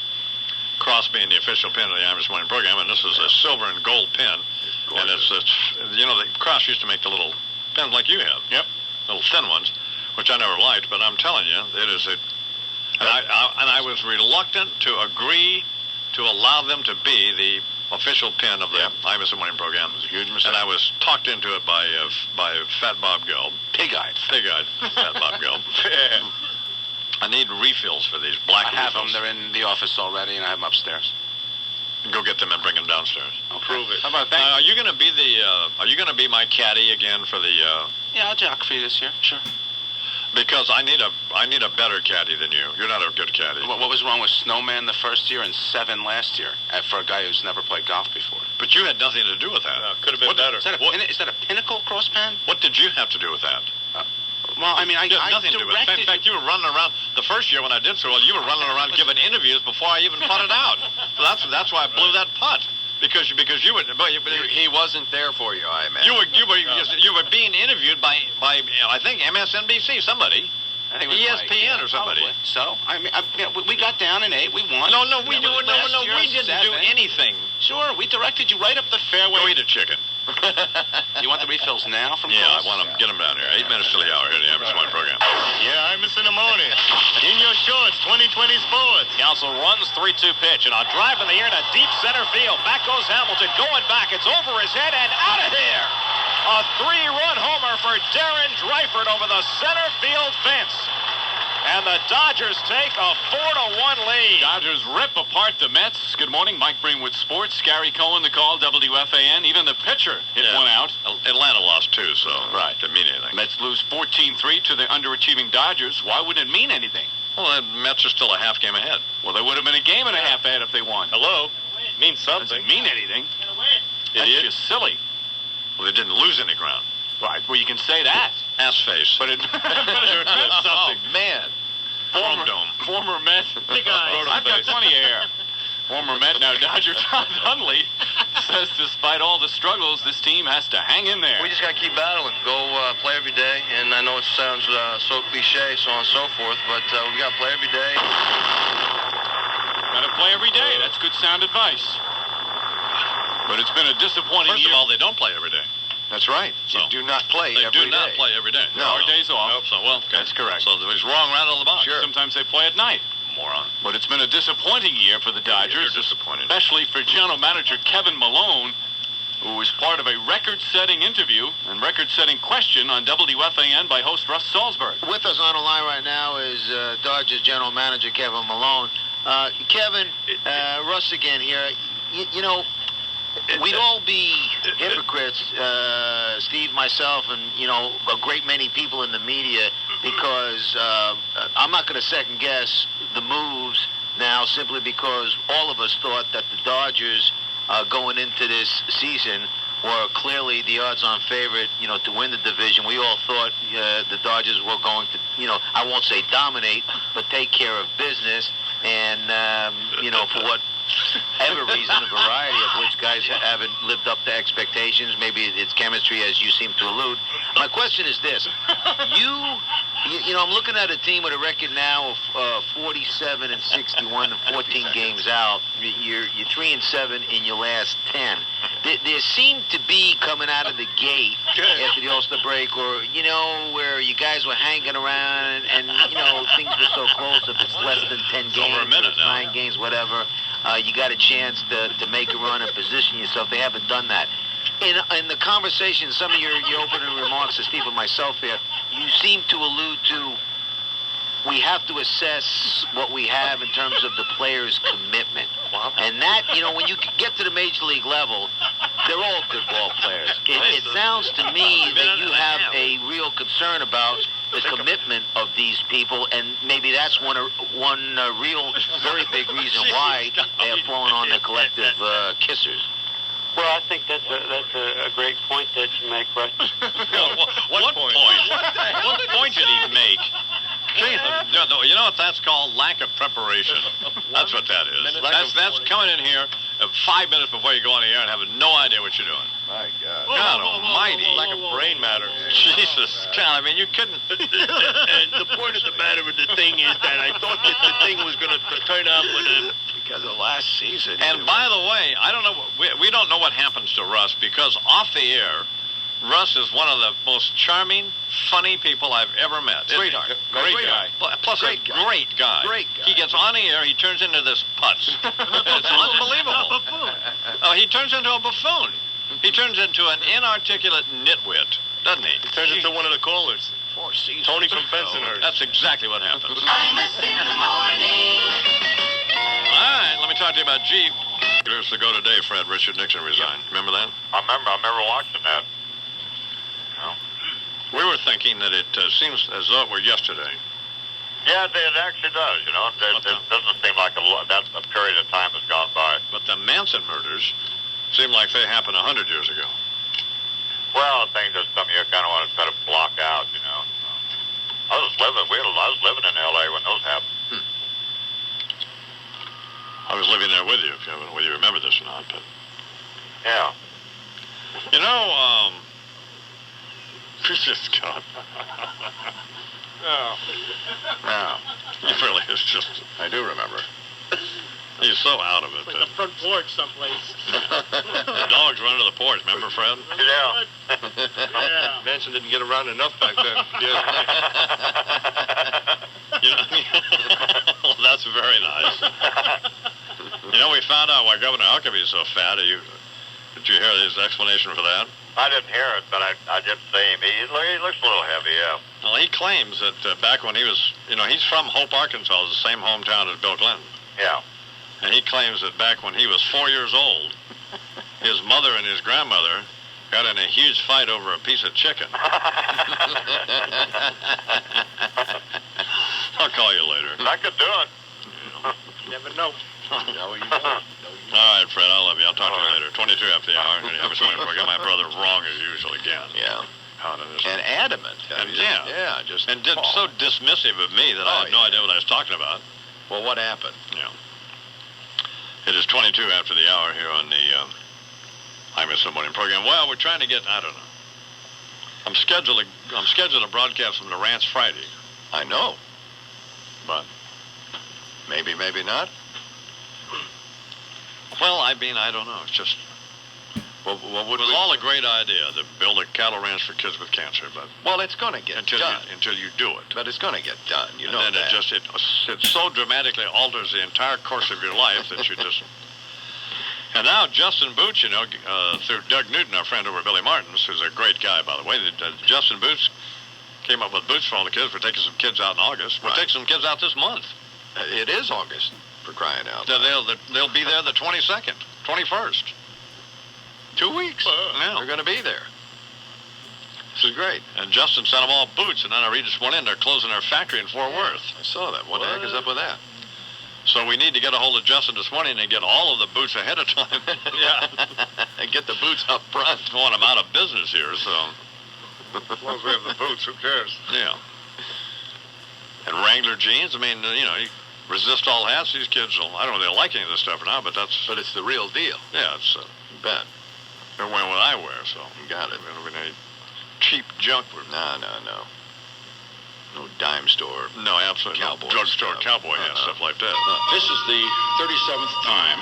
Cross being the official pin of the Irish Morning program, and this is a silver and gold pin. And it's you know, the Cross used to make the little pins like you have. Yep. Little thin ones, which I never liked, but I'm telling you, it is a... And I was reluctant to agree to allow them to be the official pin of the Imus Morning program. It was a huge mistake. And I was talked into it by Fat Bob Gelb. Pig-eyed Fat Bob Gelb. I need refills for these black I have refills. them. They're in the office already, and I have them upstairs. Go get them and bring them downstairs. Okay. Prove it. How about that? Are you going to be Are you going to be my caddy again for the? Yeah, I'll jock for you this year. Sure. Because I need a better caddy than you. You're not a good caddy. What was wrong with Snowman the first year and 7 last year for a guy who's never played golf before? But you had nothing to do with that. Could have been better. Is that a Pinnacle cross pen? What did you have to do with that? Well, I mean, I nothing to do with it. In fact, you were running around the first year when I did so well. You were running around giving interviews before I even putted out. So that's why I blew that putt. Because you were. He wasn't there for you, I imagine. You were being interviewed by I think MSNBC, somebody. I think it was ESPN or somebody. Probably. So we got down in 8. We won. No, we didn't do anything. Sure, we directed you right up the fairway. Go eat a chicken. You want the refills now from Yeah, Cross? I want them. Get them down here. 8 minutes till the hour here. The Imus Morning program. Yeah, Imus in the morning. In your shorts, 2020 sports. Council runs 3-2 pitch, and a drive in the air to deep center field. Back goes Hamilton, going back. It's over his head and out of here. A 3-run homer for Darren Dreifert over the center field fence. And the Dodgers take a 4-1 lead. Dodgers rip apart the Mets. Good morning, Mike Breen with sports. Gary Cohen, the call, WFAN. Even the pitcher hit one out. Atlanta lost 2, so didn't mean anything. Mets lose 14-3 to the underachieving Dodgers. Why would it mean anything? Well, the Mets are still a half game ahead. Well, they would have been a game and a half ahead if they won. Hello? Means something. Doesn't mean anything. That's just silly. Well, they didn't lose any ground. Right, well, you can say that. Ass face. But it meant something. Oh, man. Former Met. I've got plenty of hair. Former Met, now Dodger Tom Hundley says despite all the struggles, this team has to hang in there. We just got to keep battling. Go play every day. And I know it sounds so cliche, so on and so forth, but we got to play every day. Got to play every day. That's good sound advice. But it's been a disappointing year. First of all, they don't play every day. That's right. So you do not play every day. They do not play every day. No, our days off. Nope. So, well, that's correct. So it's wrong right out of the box. Sure. Sometimes they play at night. Moron. But it's been a disappointing year for the Dodgers. You're disappointed. Especially for general manager Kevin Malone, who was part of a record-setting interview and record-setting question on WFAN by host Russ Salzberg. With us on the line right now is Dodgers general manager Kevin Malone. Kevin, Russ again here. You know, we'd all be hypocrites, Steve, myself, and, you know, a great many people in the media, because I'm not going to second guess the moves now simply because all of us thought that the Dodgers going into this season were clearly the odds-on favorite, you know, to win the division. We all thought the Dodgers were going to, you know, I won't say dominate, but take care of business. And, for whatever reason, a variety of which guys haven't lived up to expectations. Maybe it's chemistry, as you seem to allude. My question is this. I'm looking at a team with a record now of 47 and 61 and 14 games out. You're 3-7 in your last 10. There seemed to be coming out of the gate after the All-Star break, or where you guys were hanging around and things were so close. If it's less than 10 games, over a minute now. 9 games, whatever, you got a chance to make a run and position yourself. They haven't done that. In the conversation, some of your opening remarks to Steve and myself here, you seem to allude to we have to assess what we have in terms of the players' commitment. And that, when you get to the major league level, they're all good ball players. It sounds to me that you have a real concern about the commitment of these people, and maybe that's one real, very big reason why they have fallen on the collective kissers. Well, I think that's a great point that you make, Russ. What point? What point did he make? You know what that's called? Lack of preparation. That's what that is. That's coming in here 5 minutes before you go on the air and having no idea what you're doing. My God. God almighty. Lack of brain matter. Jesus. God, I mean, you couldn't. And the point of the matter of the thing is that I thought that the thing was going to turn out because of last season. And by the way, I don't know. We don't know what happens to Russ, because off the air, Russ is one of the most charming, funny people I've ever met. Sweetheart. Great guy. Plus a great guy. Great guy. He gets on the air, he turns into this putz. It's unbelievable. Oh, he turns into a buffoon. He turns into an inarticulate nitwit, doesn't he? He turns into one of the callers. 4 seasons. Tony from Bensonhurst. That's exactly what happens. Imus in the morning. All right, let me talk to you about Jeep. Years ago today, Fred, Richard Nixon resigned. Remember that? I remember watching that. We were thinking that it seems as though it were yesterday. Yeah, it actually does, It doesn't seem like a period of time has gone by. But the Manson murders seem like they happened 100 years ago. Well, things are something you kind of want to try to block out, I was living in L.A. when those happened. I was living there with you, whether you remember this or not. But yeah. God. No. He really is just... I do remember. He's so out of it. Like the front porch someplace. The dogs run to the porch, remember, Fred? Yeah. Yeah. Manson didn't get around enough back then. Well, that's very nice. We found out why Governor Huckabee is so fat. Did you hear his explanation for that? I didn't hear it, but I did see him. He looks a little heavy, yeah. Well, he claims that back when he was, he's from Hope, Arkansas, the same hometown as Bill Clinton. Yeah. And he claims that back when he was 4 years old, his mother and his grandmother got in a huge fight over a piece of chicken. I'll call you later. I could do it. Never know. No, you don't. All right, Fred, I love you. I'll talk to you later. 22 after the hour. I was wondering if I got my brother wrong as usual again. Yeah. And adamant. Yeah, just and so dismissive of me that I had no idea what I was talking about. Well, what happened? Yeah. It is 22 after the hour here on the Imus in the Morning program. Well, we're trying to get, I don't know. I'm scheduled to broadcast from the ranch Friday. I know. But maybe not. Well, I don't know. It's just... Well, it was all a great idea to build a cattle ranch for kids with cancer, but... Well, it's going to get done. Until you do it. But it's going to get done, and then that. It so dramatically alters the entire course of your life that you just... And now Justin Boots, through Doug Newton, our friend over at Billy Martin's, who's a great guy, by the way, Justin Boots came up with boots for all the kids. We're taking some kids out in August. We're taking some kids out this month. It is August, for crying out. They'll be there the 22nd, 21st. 2 weeks. Yeah. They're going to be there. This is great. And Justin sent them all boots, and then I read this morning they're closing their factory in Fort Worth. I saw that. What the heck is up with that? So we need to get a hold of Justin this morning and get all of the boots ahead of time. Yeah. And get the boots up front. I want them out of business here, so... As long as we have the boots, who cares? Yeah. And Wrangler jeans, resist all hats. These kids will, I don't know if they like any of this stuff or not, but it's the real deal. Yeah, it's, You bet. they're wearing what I wear, so. You got it. We don't have any cheap junk. No. No dime store. No, absolutely. Cowboy No drugstore stuff. cowboy hats, stuff like that. This is the 37th time